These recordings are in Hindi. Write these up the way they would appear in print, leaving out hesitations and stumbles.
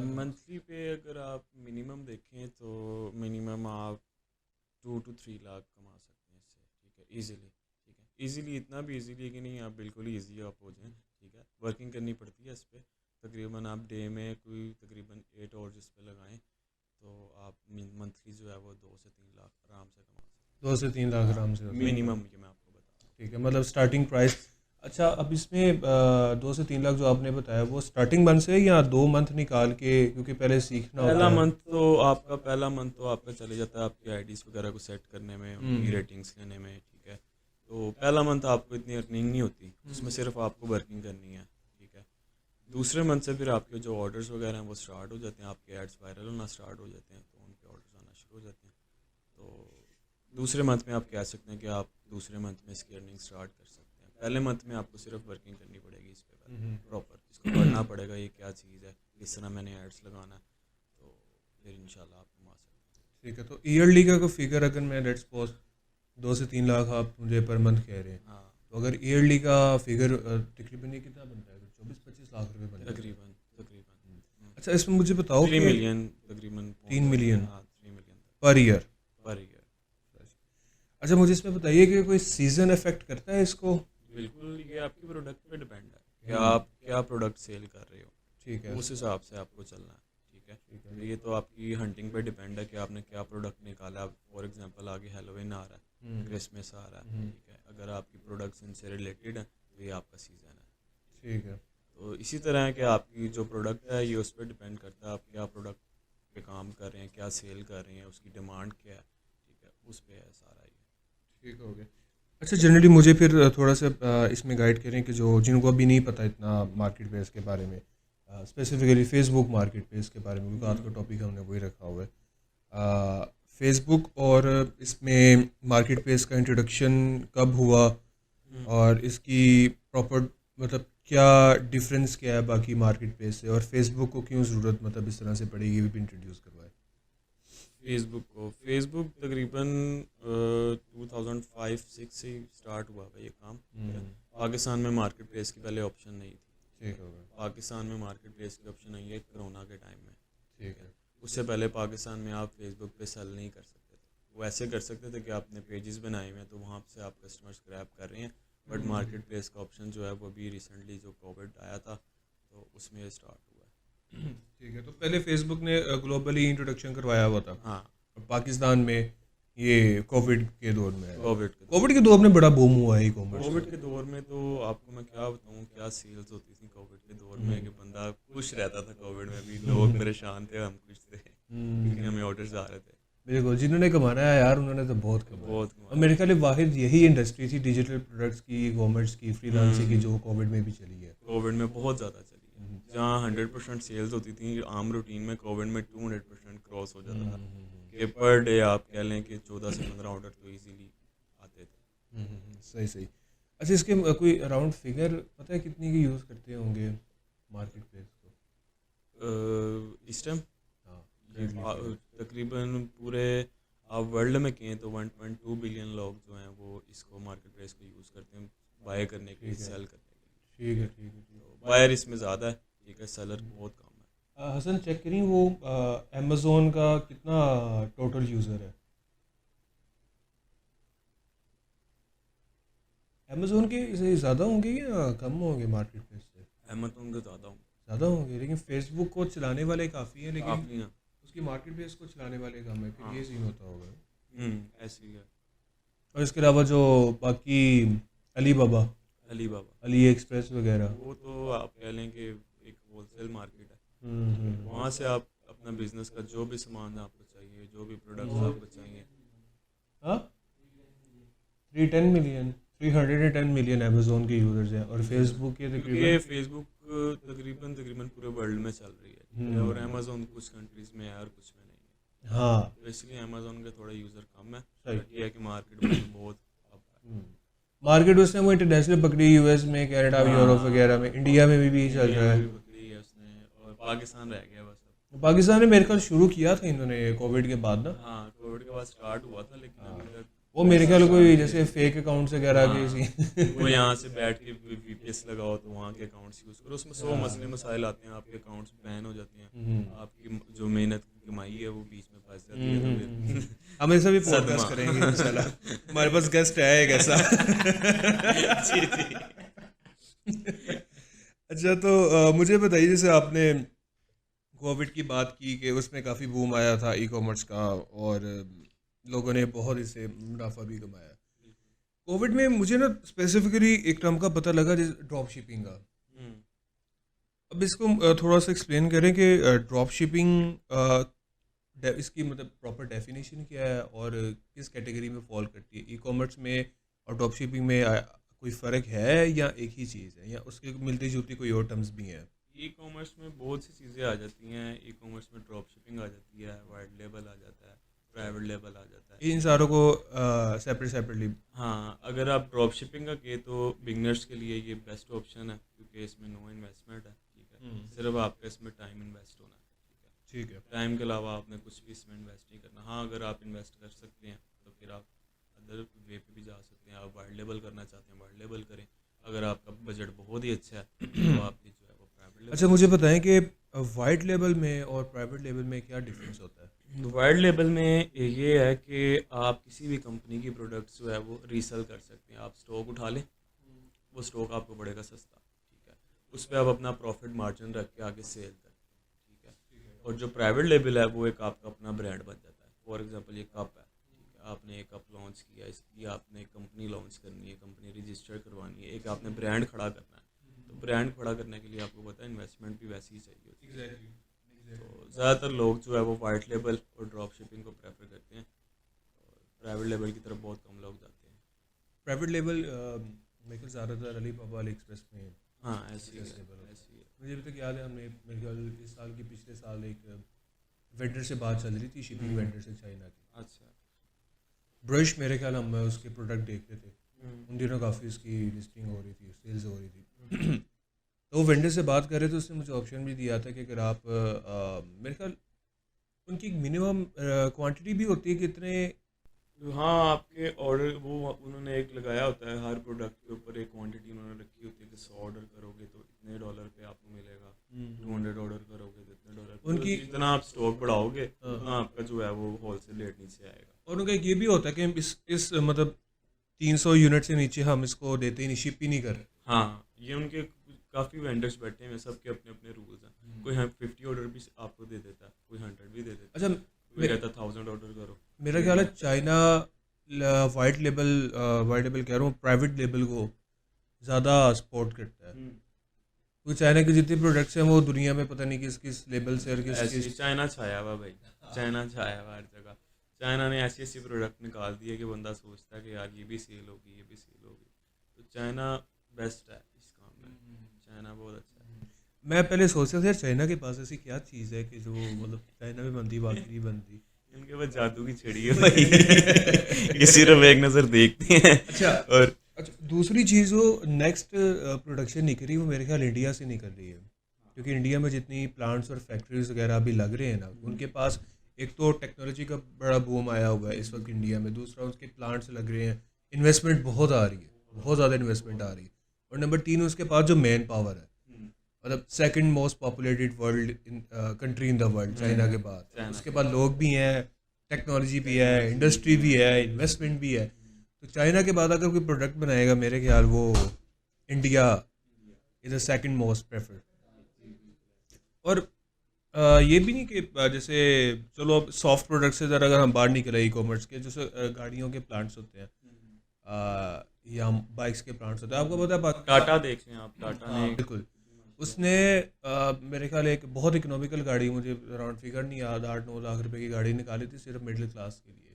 मंथली पे अगर आप मिनिमम देखें तो मिनिमम आप 2 to 3 लाख कमा सकते हैं इससे, ठीक है, इजीली। ठीक है, इजीली, इतना भी इजीली है कि नहीं आप बिल्कुल ही ईजी आप हो जाएं। ठीक है, वर्किंग करनी पड़ती है इस पर। तकरीबन आप डे में कोई तकरीबन 8 आवर्स इस पे लगाएं तो आप मंथली जो है वो 2 से 3 लाख आराम से कमा सकते 2 से 3 लाख हैं। आराम से होता है। मिनिमम ये मैं आपको बता रहा हूँ। ठीक है, मतलब स्टार्टिंग प्राइस। अच्छा, अब इसमें 2 से 3 लाख जो आपने बताया वो स्टार्टिंग मंथ से है या 2 मंथ निकाल के, क्योंकि पहले सीखना होता पहला है। मंथ तो आपका पहला मंथ तो आपका चले जाता है आपकी आईडीज़ वगैरह को सेट करने में, उनकी रेटिंग्स लेने में। ठीक है, तो पहला मंथ आपको इतनी अर्निंग नहीं होती, उसमें सिर्फ आपको वर्किंग करनी है। ठीक है, दूसरे मंथ से फिर आपके जो ऑर्डर्स वगैरह हैं वो स्टार्ट हो जाते हैं, आपके एड्स वायरल होना स्टार्ट हो जाते हैं, तो उनके ऑर्डर्स आना शुरू हो जाते हैं। तो दूसरे मंथ में आप कह सकते हैं कि आप दूसरे मंथ में इसकी अर्निंग स्टार्ट कर सकते हैं। पहले मंथ में आपको सिर्फ वर्किंग करनी पड़ेगी इस पर प्रॉपर, इसको पढ़ना पड़ेगा ये क्या चीज़ है, किस तरह मैंने एड्स लगाना है, तो फिर इंशाल्लाह आप कमा सकते हैं। ठीक है, तो ईयरली का कोई फिगर अगर मैं लेट्स सपोज 2 से 3 लाख आप मुझे पर मंथ कह रहे हैं, हाँ, तो अगर ईयरली का फिगर तकरीबन ये कितना बनता है? 24-25 लाख रुपए बनता है। तकरीबन तकरीबन अच्छा, इसमें मुझे बताओ 3 कि मिलियन तकरीबन 3 मिलियन हाँ 3 million per year. Per year. अच्छा, मुझे इसमें बताइए कि कोई सीजन इफेक्ट करता है इसको? बिल्कुल, ये आपके प्रोडक्ट पे डिपेंड है कि आप क्या प्रोडक्ट सेल कर रहे हो, ठीक है, उस हिसाब से आपको चलना है। ठीक है, तो ये तो आपकी हंटिंग पे डिपेंड है कि आपने क्या प्रोडक्ट निकाला। फॉर एग्जांपल आगे हेलोविन आ रहा है, क्रिसमस आ रहा है। ठीक है, अगर आपकी प्रोडक्ट्स इनसे रिलेटेड है तो ये आपका सीज़न है। ठीक है। तो इसी तरह है कि आपकी जो प्रोडक्ट है ये उस पर डिपेंड करता है आप क्या प्रोडक्ट पे काम कर रहे हैं, क्या सेल कर रहे हैं, उसकी डिमांड क्या है। ठीक है, उस पर है सारा ये। ठीक हो गया। अच्छा, जनरली मुझे फिर थोड़ा सा इसमें गाइड करें कि जो जिनको अभी नहीं पता इतना मार्केट प्लेस के बारे में, स्पेसिफिकली फेसबुक मार्केट प्लेस के बारे में, क्योंकि आज का टॉपिक हमने वही रखा हुआ है। फेसबुक और इसमें मार्केट प्लेस का इंट्रोडक्शन कब हुआ और इसकी प्रॉपर मतलब क्या डिफरेंस क्या है बाकी मार्केट प्लेस से, और फेसबुक को क्यों ज़रूरत मतलब इस तरह से पड़ेगी, ये भी इंट्रोड्यूस करवाए। फेसबुक तकरीबन 2005-6 से ही स्टार्ट हुआ था ये काम। ठीक है, पाकिस्तान में मार्केट प्लेस की पहले ऑप्शन नहीं थी। ठीक हो गया। पाकिस्तान में मार्केट प्लेस की ऑप्शन आई है कोरोना के टाइम में। ठीक है। उससे पहले पाकिस्तान में आप फेसबुक पे सेल नहीं कर सकते थे। वो ऐसे कर सकते थे कि आपने पेजेस बनाए हुए हैं तो वहाँ से आप कस्टमर्स ग्रैब कर रहे हैं, बट मार्केट प्लेस का ऑप्शन जो है वो अभी रिसेंटली जो कोविड आया था तो उसमें स्टार्ट हुआ है। ठीक है, तो पहले फेसबुक ने ग्लोबली इंट्रोडक्शन करवाया हुआ था। हाँ, और पाकिस्तान में ये कोविड के दौर में आया। कोविड के दौर में बड़ा बूम हुआ है ई कॉमर्स। कोविड के दौर में तो आपको मैं क्या बताऊँ क्या सेल्स होती थी कोविड के दौर में कि बंदा खुश रहता था। कोविड में भी लोग परेशान थे, हम खुश थे क्योंकि हमें ऑर्डर्स आ रहे थे। बिल्कुल, जिन्होंने कमाना है यार उन्होंने तो बहुत कमाया। बहुत और मेरे ख्याल में वाहिद यही इंडस्ट्री थी डिजिटल प्रोडक्ट्स की, ई कॉमर्स की, फ्रीलांसिंग की, जो कोविड में भी चली है। कोविड में बहुत ज़्यादा चली है, जहाँ 100% सेल्स होती थी आम रूटीन में, कोविड में 200% क्रॉस हो जाता था कि पर डे आप कह लें कि 14 से 15 ऑर्डर तो इजीली आते थे। सही सही। अच्छा, इसके कोई अराउंड फिगर पता है कितनी की यूज़ करते होंगे मार्केट प्लेस को? इस टाइम हाँ, तकरीबन पूरे आप वर्ल्ड में कहें तो 1.2 बिलियन लोग जो हैं वो इसको मार्केट प्लेस को यूज़ करते हैं बाय करने के लिए, सेल करने के लिए। ठीक है, ठीक है, ठीक है। बायर इसमें ज़्यादा है, ठीक है, सेलर बहुत कम है। हसन चेक करें वो अमेज़ोन का कितना टोटल यूज़र है? अमेज़ोन के से ज़्यादा होंगे या कम होंगे मार्केट प्लेस से? अमेज़न का ज़्यादा हूँ ज़्यादा होंगे, लेकिन फेसबुक को चलाने वाले काफ़ी हैं, लेकिन काफ़ी हैं। उसकी मार्केट प्लेस को चलाने वाले कम है, फिर ये सीन होता होगा। ऐसे ही है। और इसके अलावा जो बाकी अली बाबा, अली बाबा अली एक्सप्रेस वगैरह। वो तो आप कह लें कि एक होलसेल मार्केट है। वहाँ से आप अपना बिजनेस का जो भी सामान आपको चाहिए, जो भी प्रोडक्ट्स आपको चाहिए। हाँ, 310 मिलियन अमेज़ोन के यूज़र्स हैं, और फेसबुक के क्योंकि तकरीबन फेसबुक तकरीबन पूरे वर्ल्ड में चल रही है, ठीक है, और अमेज़ोन कुछ कंट्रीज़ में है और कुछ में नहीं है। हाँ तो इसलिए अमेज़ोन के थोड़ा यूज़र कम है, सही। बट ये है कि मार्केट में बहुत अब है। मार्केट उसने वो इंटरनेशनल पकड़ी, यूएस में, कनाडा, यूरोप वगैरह में, इंडिया में भी चल इंडिया रहा में है। भी पकड़ी है उसने, और पाकिस्तान रह गया बस अब। पाकिस्तान ने मेरे ख्याल शुरू किया था इन्होंने कोविड के बाद ना। हाँ, कोविड के बाद स्टार्ट हुआ था लेकिन अभी तक वो मेरे ख्याल कोई जैसे फेक अकाउंट्स वगैरह के सी वो यहाँ से बैठ के VPS लगाओ तो वहाँ के अकाउंट्स यूज़ करो, उसमें 100 मसले मसाइल आते हैं, आपके अकाउंट्स बैन हो जाते हैं, आपकी जो मेहनत की कमाई है वो बीच में फंस जाती है, तो फिर हम ऐसा भी पॉडकास्ट सदमा। करेंगे इंशाल्लाह। हमारे पास गेस्ट है एक ऐसा। जी जी। अच्छा तो मुझे बताइए, जैसे आपने कोविड की बात की कि उसमें काफ़ी बूम आया था ई कॉमर्स का, और लोगों ने बहुत इससे मुनाफा भी कमाया। कोविड में मुझे ना स्पेसिफिकली एक टर्म का पता लगा, जैसे ड्रॉप शिपिंग का। हम्म, अब इसको थोड़ा सा एक्सप्लेन करें कि ड्रॉप शिपिंग इसकी मतलब प्रॉपर डेफिनेशन क्या है और किस कैटेगरी में फॉल करती है। ई कॉमर्स में और ड्रॉप शिपिंग में कोई फ़र्क है या एक ही चीज़ है, या उसके मिलती जुलती कोई और टर्म्स भी हैं? ई कॉमर्स में बहुत सी चीज़ें आ जाती हैं, ई कॉमर्स में ड्रॉप शिपिंग आ जाती है, वाइट लेबल आ जाता है, प्राइवेट लेबल आ जाता है। इन सारों को सेपरेटली। हाँ, अगर आप ड्रॉप शिपिंग का किए तो बिगनर्स के लिए ये बेस्ट ऑप्शन है, क्योंकि इसमें नो इन्वेस्टमेंट है, ठीक है, सिर्फ आपका इसमें टाइम इन्वेस्ट होना है, ठीक है। ठीक है। टाइम के अलावा आपने कुछ भी इसमें इन्वेस्ट नहीं करना। हाँ, अगर आप इन्वेस्ट कर सकते हैं तो फिर आप अदर वे पे भी जा सकते हैं, आप वाइट लेबल करना चाहते हैं वाइट लेबल करें, अगर आपका बजट बहुत ही अच्छा है तो आप जो है वो प्राइवेट लेबल। अच्छा मुझे बताएं कि वाइट लेबल में और प्राइवेट लेबल में क्या डिफरेंस होता है? वाइट लेबल में ये है कि आप किसी भी कंपनी की प्रोडक्ट्स जो है वो रीसेल कर सकते हैं, आप स्टॉक उठा लें, वो स्टॉक आपको पड़ेगा सस्ता, ठीक है, उस पर आप अपना प्रॉफिट मार्जिन रख के आगे सेल करें, ठीक है। और जो प्राइवेट लेबल है वो एक आपका अपना ब्रांड बन जाता है। फॉर एग्जांपल ये कप है, ठीक है, आपने एक कप लॉन्च किया, इसकी आपने कंपनी लॉन्च करनी है, कंपनी रजिस्टर करवानी है, एक आपने ब्रांड खड़ा करना है, तो ब्रांड खड़ा करने के लिए आपको पता है इन्वेस्टमेंट भी वैसी ही चाहिए होती है। तो ज़्यादातर लोग जो है वो वाइट लेबल और ड्रॉप शिपिंग को प्रेफर करते हैं, और प्राइवेट लेबल की तरफ बहुत कम लोग जाते हैं। प्राइवेट लेबल मेरे ख्याल ज़्यादातर अली बाबा अली एक्सप्रेस में। हाँ, ऐसी है, Accessible है। ऐसी है। मुझे अभी तक याद है, हमने मेरे ख्याल इस साल की पिछले साल एक वेंडर से बात चल रही थी, शिपिंग वेंडर से चाइना की। अच्छा। ब्रश मेरे ख्याल हम उसके प्रोडक्ट देख रहे थे, हम्म, उन दिनों काफ़ी उसकी लिस्टिंग हो रही थी, सेल्स हो रही थी। तो वो वेंडर से बात कर रहे थे, उसने मुझे ऑप्शन भी दिया था कि अगर आप मेरे ख्याल उनकी एक मिनिमम क्वांटिटी भी होती है कि इतने। हाँ, आपके ऑर्डर वो उन्होंने एक लगाया होता है, हर प्रोडक्ट के ऊपर एक क्वांटिटी उन्होंने रखी होती है कि 100 ऑर्डर करोगे तो इतने डॉलर पे आपको मिलेगा, 200 ऑर्डर करोगे तो इतने डॉलर पे। उनकी- तो जितना आप स्टॉक बढ़ाओगे उतना आपका जो है वो होलसेल रेट नीचे आएगा। और उनका एक ये भी होता है कि हम इस मतलब 300 यूनिट से नीचे हम इसको देते ही नहीं, शिप ही नहीं कर रहे। हाँ, ये उनके काफ़ी वेंडर्स बैठे हैं, सबके अपने अपने रूल्स हैं। कोई 50 ऑर्डर भी आपको दे देता है, कोई 100 भी दे देता है, अच्छा कोई कहता है 1000 ऑर्डर करो। मेरा ख्याल है चाइना वाइट लेबल कह रहा हूँ, प्राइवेट लेबल को ज़्यादा सपोर्ट करता है, क्योंकि चाइना के जितने प्रोडक्ट्स हैं वो दुनिया में पता नहीं किस किस लेबल से और किस ऐसे किस। चाइना छाया हुआ भाई, चाइना छाया हुआ हर जगह। चाइना ने ऐसी ऐसी प्रोडक्ट निकाल दी है कि बंदा सोचता है कि यार ये भी सेल होगी, ये भी सेल होगी। तो चाइना बेस्ट है इस काम में, चाइना बहुत अच्छा है। मैं पहले सोचता था यार चाइना के पास ऐसी क्या चीज़ है कि जो मतलब चाइना में बनती बाकी नहीं बनती। इनके पास जादू की छड़ी है भाई। ये सिर्फ एक नज़र देखते हैं। अच्छा और अच्छा, दूसरी चीज़ वो नेक्स्ट प्रोडक्शन निकल रही है वो मेरे ख्याल इंडिया से निकल रही है, क्योंकि इंडिया में जितनी प्लांट्स और फैक्ट्रीज वगैरह अभी लग रहे हैं ना, उनके पास एक तो टेक्नोलॉजी का बड़ा बूम आया हुआ है इस वक्त इंडिया में, दूसरा उसके प्लांट्स लग रहे हैं, इन्वेस्टमेंट बहुत आ रही है, बहुत ज़्यादा इन्वेस्टमेंट आ रही है, और नंबर 3 उसके पास जो मैन पावर है, मतलब second most populated world in country in the world China के बाद, उसके बाद लोग भी हैं, टेक्नोलॉजी भी है, इंडस्ट्री भी है, इन्वेस्टमेंट भी है। तो चाइना के बाद अगर कोई प्रोडक्ट बनाएगा मेरे ख्याल वो India is the second most preferred. और ये भी नहीं कि जैसे चलो अब सॉफ्ट प्रोडक्ट से ज़रा अगर हम बाहर निकले ई कॉमर्स के, जैसे गाड़ियों के प्लांट्स होते हैं या बाइक्स के प्लांट्स होते हैं, आपको पता है टाटा देख लें आप, टाटा हाँ ने बिल्कुल, उसने मेरे ख्याल एक बहुत इकोनॉमिकल गाड़ी, मुझे अराउंड फिगर नहीं याद, 8-9 लाख रुपए की गाड़ी निकाली थी सिर्फ मिडिल क्लास के लिए।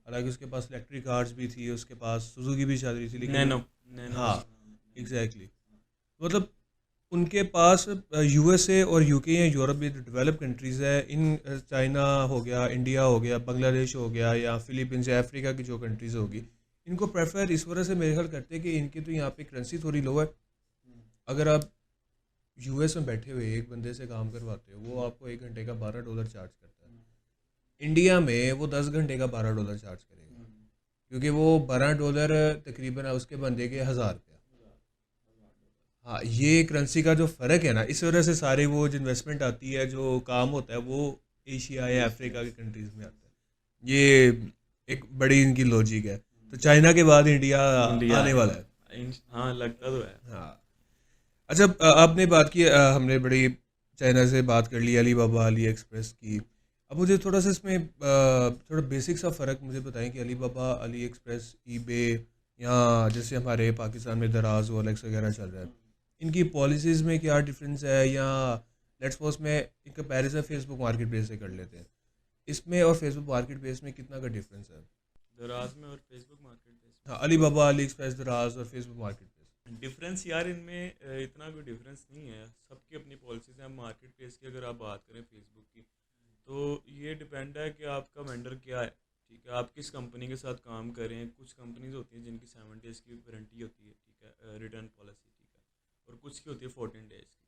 हालांकि उसके पास इलेक्ट्रिक कार्स भी थी, उसके पास सुजुकी भी चल रही थी, लेकिन नैनो हाँ एग्जैक्टली, मतलब उनके पास यूएसए और यूके या यूरोप में जो डेवलप कंट्रीज़ है, इन चाइना हो गया, इंडिया हो गया, बांग्लादेश हो गया, या फिलीपींस या अफ्रीका की जो कंट्रीज़ होगी, इनको प्रेफर इस वजह से मेरे ख्याल करते हैं कि इनकी तो यहाँ पे करेंसी थोड़ी लो है। अगर आप यूएस में बैठे हुए एक बंदे से काम करवाते हो, वो आपको 1 घंटे का $12 चार्ज करता है, इंडिया में वो 10 घंटे का $12 चार्ज करेगा। क्योंकि वो $12 तकरीबन उसके बंदे के 1000 रुपया। हाँ, ये करेंसी का जो फ़र्क है ना, इस वजह से सारे वो जो इन्वेस्टमेंट आती है, जो काम होता है, वो एशिया या अफ्रीका की कंट्रीज़ में आता है। ये एक बड़ी इनकी लॉजिक है। तो चाइना के बाद इंडिया इंडिया आने वाला आएगा। है। हाँ, लगता तो है। हाँ। अच्छा, आपने बात की, हमने बड़ी चाइना से बात कर ली, अली बाबा, अली एक्सप्रेस की। अब मुझे थोड़ा सा इसमें थोड़ा बेसिक सा फ़र्क मुझे बताएं कि अली बाबा, अली एक्सप्रेस, ईबे, या जैसे हमारे पाकिस्तान में दराज, ओलेक्स वगैरह चल रहा है, इनकी पॉलिसीज़ में क्या डिफरेंस है? या लेट्स सपोज में एक कंपैरिजन फेसबुक मार्केट प्लेस से कर लेते हैं, इसमें और फेसबुक मार्केट प्लेस में कितना का डिफरेंस है? दराज में और फेसबुक मार्केट प्लेस हाँ, अली बाबा, अली एक्सप्रेस, दराज और फेसबुक मार्केट प्लेस। में डिफरेंस यार, इनमें इतना कोई डिफरेंस नहीं है। सबकी अपनी पॉलिसीज हैं। मार्केट प्लेस की अगर आप बात करें फेसबुक की, तो ये डिपेंड है कि आपका वेंडर क्या है। ठीक है, आप किस कंपनी के साथ काम कर रहे हैं। कुछ कंपनीज होती हैं जिनकी 7 डेज़ की वारंटी होती है, ठीक है, रिटर्न पॉलिसी, ठीक है, और कुछ की होती है 14 डेज़ की,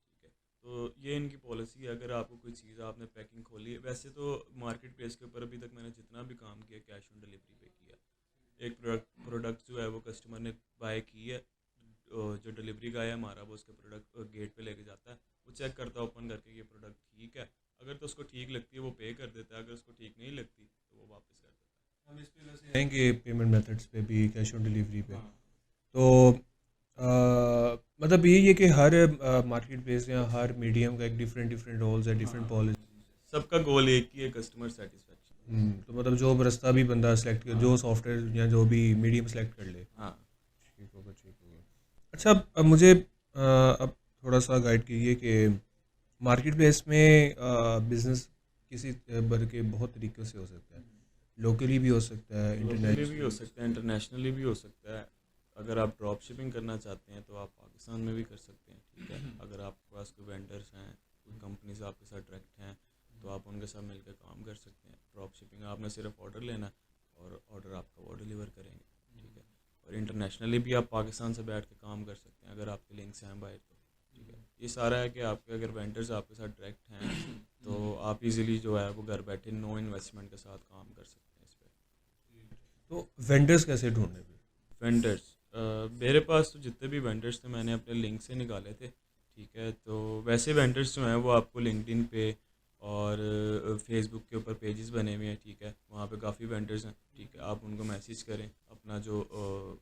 ठीक है। तो ये इनकी पॉलिसी है। अगर आपको कोई चीज़, आपने पैकिंग खोली है, वैसे तो मार्केट प्लेस के ऊपर अभी तक मैंने जितना भी काम किया, कैश ऑन डिलीवरी पे किया। एक प्रोडक्ट जो है वो कस्टमर ने बाय की है, जो डिलीवरी का है हमारा, वो उसके प्रोडक्ट गेट पे लेके जाता है, वो चेक करता है ओपन करके, ये प्रोडक्ट ठीक है। अगर तो उसको ठीक लगती है वो पे कर देता है, अगर उसको ठीक नहीं लगती तो वो वापस कर देता हम इस पे वैसे हैं कि पेमेंट मेथड्स पे भी, कैश ऑन डिलीवरी पे, है। हाँ, तो मतलब यही है कि हर मार्केट प्लेस या हर मीडियम का एक डिफरेंट डिफरेंट रोल्स है, डिफरेंट पॉलिसी। सबका गोल एक ही है, कस्टमर सेटिस्फेक्शन। तो मतलब जो रास्ता भी बंदा सेलेक्ट कर, जो सॉफ्टवेयर या जो भी मीडियम सेलेक्ट कर ले, हाँ, ठीक होगा, ठीक होगा। अच्छा, अब मुझे अब थोड़ा सा गाइड कीजिए कि मार्केट प्लेस में बिजनेस किसी बर के बहुत तरीक़ों से हो सकता है। लोकली भी हो सकता है, लोकली भी हो इंटरनेशनली। सकता है, इंटरनेशनली भी हो सकता है। अगर आप ड्रॉप शिपिंग करना चाहते हैं तो आप पाकिस्तान में भी कर सकते हैं, ठीक है। अगर आपके पास कोई वेंडर्स हैं, कोई कंपनीज आपके साथ डायरेक्ट हैं, तो आप उनके साथ मिलकर काम कर सकते हैं। ड्रॉप शिपिंग आपने सिर्फ ऑर्डर लेना है और ऑर्डर आपका वो डिलीवर करेंगे, ठीक है। और इंटरनेशनली भी आप पाकिस्तान से बैठ के काम कर सकते हैं अगर आपके लिंक्स हैं बाहर तो, ठीक है। ये सारा है कि आपके अगर वेंडर्स आपके साथ डायरेक्ट हैं तो आप इजीली जो है वो घर बैठे नो इन्वेस्टमेंट के साथ काम कर सकते हैं इस पर। तो वेंडर्स कैसे ढूंढने फिर? वेंडर्स, मेरे पास तो जितने भी वेंडर्स थे मैंने अपने लिंक से निकाले थे, ठीक है। तो वैसे वेंडर्स जो हैं वो आपको लिंक्डइन पे और फेसबुक के ऊपर पेजेस बने हुए हैं, ठीक है। वहाँ पे काफ़ी वेंडर्स हैं, ठीक है। आप उनको मैसेज करें, अपना जो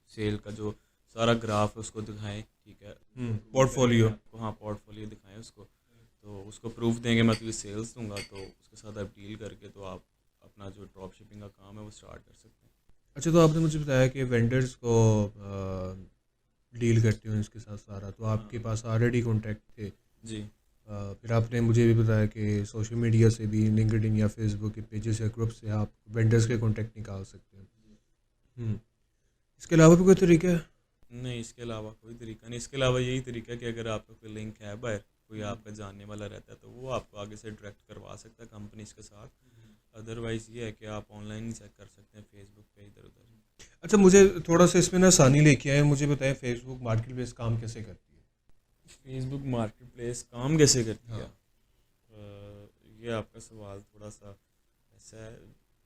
सेल का जो सारा ग्राफ है उसको दिखाएं, ठीक है। पोर्टफोलियो। हाँ, पोर्टफोलियो दिखाएं उसको, तो उसको प्रूफ देंगे मैं तुझे सेल्स दूंगा, तो उसके साथ आप डील करके तो आप अपना जो ड्रॉप शिपिंग का काम है वो स्टार्ट कर सकते हैं। अच्छा, तो आपने मुझे बताया कि वेंडर्स को डील करते हो इसके साथ सारा, तो आपके हाँ पास ऑलरेडी कॉन्टैक्ट थे। जी। फिर आपने मुझे भी बताया कि सोशल मीडिया से भी, लिंक्डइन या फेसबुक के पेजेस या ग्रुप से आप वेंडर्स के कॉन्टैक्ट निकाल सकते हैं। हम्म, इसके अलावा भी कोई तरीका है? नहीं, इसके अलावा कोई तरीका नहीं। इसके अलावा यही तरीका है कि अगर आपका कोई लिंक है बाहर, कोई आपका जानने वाला रहता है, तो वो आपको आगे से डायरेक्ट करवा सकता है कंपनीज के साथ। अदरवाइज़ ये है कि आप ऑनलाइन ही चेक कर सकते हैं फेसबुक पे इधर उधर। अच्छा, मुझे थोड़ा सा इसमें ना आसानी लेके आए, मुझे बताएं फेसबुक मार्केट प्लेस काम कैसे करती है? फेसबुक मार्केट प्लेस काम कैसे करती है? हाँ। ये आपका सवाल थोड़ा सा ऐसा है।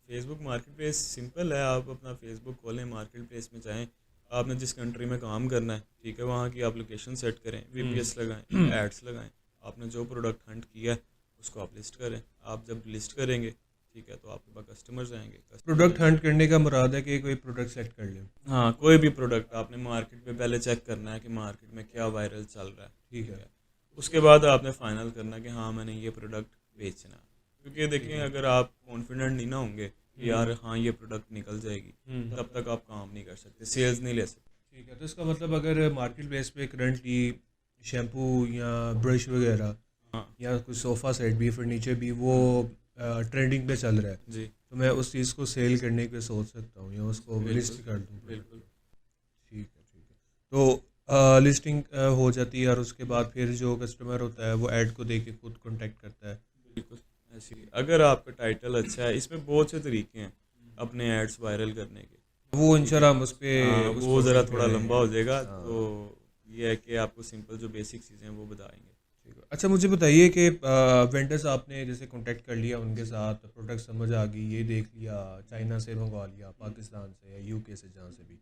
फेसबुक मार्केट प्लेस सिंपल है। आप अपना फेसबुक खोलें, मार्केट प्लेस में जाएँ, आपने जिस कंट्री में काम करना है, ठीक है, वहाँ की आप लोकेशन सेट करें, VPS लगाएं, एड्स लगाएं। आपने जो प्रोडक्ट हंट किया है उसको आप लिस्ट करें। आप जब लिस्ट करेंगे, ठीक है, तो आपके पास कस्टमर्स आएंगे। प्रोडक्ट हंट करने का मुराद है कि कोई प्रोडक्ट सेलेक्ट कर ले। हाँ, कोई भी प्रोडक्ट आपने मार्केट में पहले चेक करना है कि मार्केट में क्या वायरल चल रहा है, ठीक है। उसके बाद आपने फाइनल करना है कि हाँ मैंने ये प्रोडक्ट बेचना है। क्योंकि देखिए, अगर आप कॉन्फिडेंट नहीं ना होंगे कि यार हाँ ये प्रोडक्ट निकल जाएगी, तब तक आप काम नहीं कर सकते, सेल्स नहीं ले सकते। ठीक है, तो इसका मतलब अगर मार्केट प्लेस पे करंटली शैम्पू या ब्रश वगैरह हाँ या कुछ सोफ़ा सेट भी, फर्नीचर भी, वो ट्रेंडिंग पे चल रहा है, जी, तो मैं उस चीज़ को सेल करने के सोच सकता हूँ या उसको लिस्ट बिल्कुल कर दूँ। बिल्कुल। ठीक है, ठीक है। तो लिस्टिंग हो जाती है और उसके बाद फिर जो कस्टमर होता है वो ऐड को देख के खुद कॉन्टैक्ट करता है। बिल्कुल ऐसे ही। अगर आपका टाइटल अच्छा है, इसमें बहुत से तरीके हैं अपने एड्स वायरल करने के। वो इंशाल्लाह हम उस पे उस वो ज़रा टॉपिक पे थोड़ा आएंगे। लंबा हो जाएगा, हाँ, तो ये है कि आपको सिंपल जो बेसिक चीज़ें हैं वो बताएंगे। ठीक है। अच्छा मुझे बताइए कि वेंडर्स आपने जैसे कांटेक्ट कर लिया उनके साथ, प्रोडक्ट समझ आ गई, ये देख लिया, चाइना से मंगवा लिया, पाकिस्तान से या यूके से, जहाँ से भी,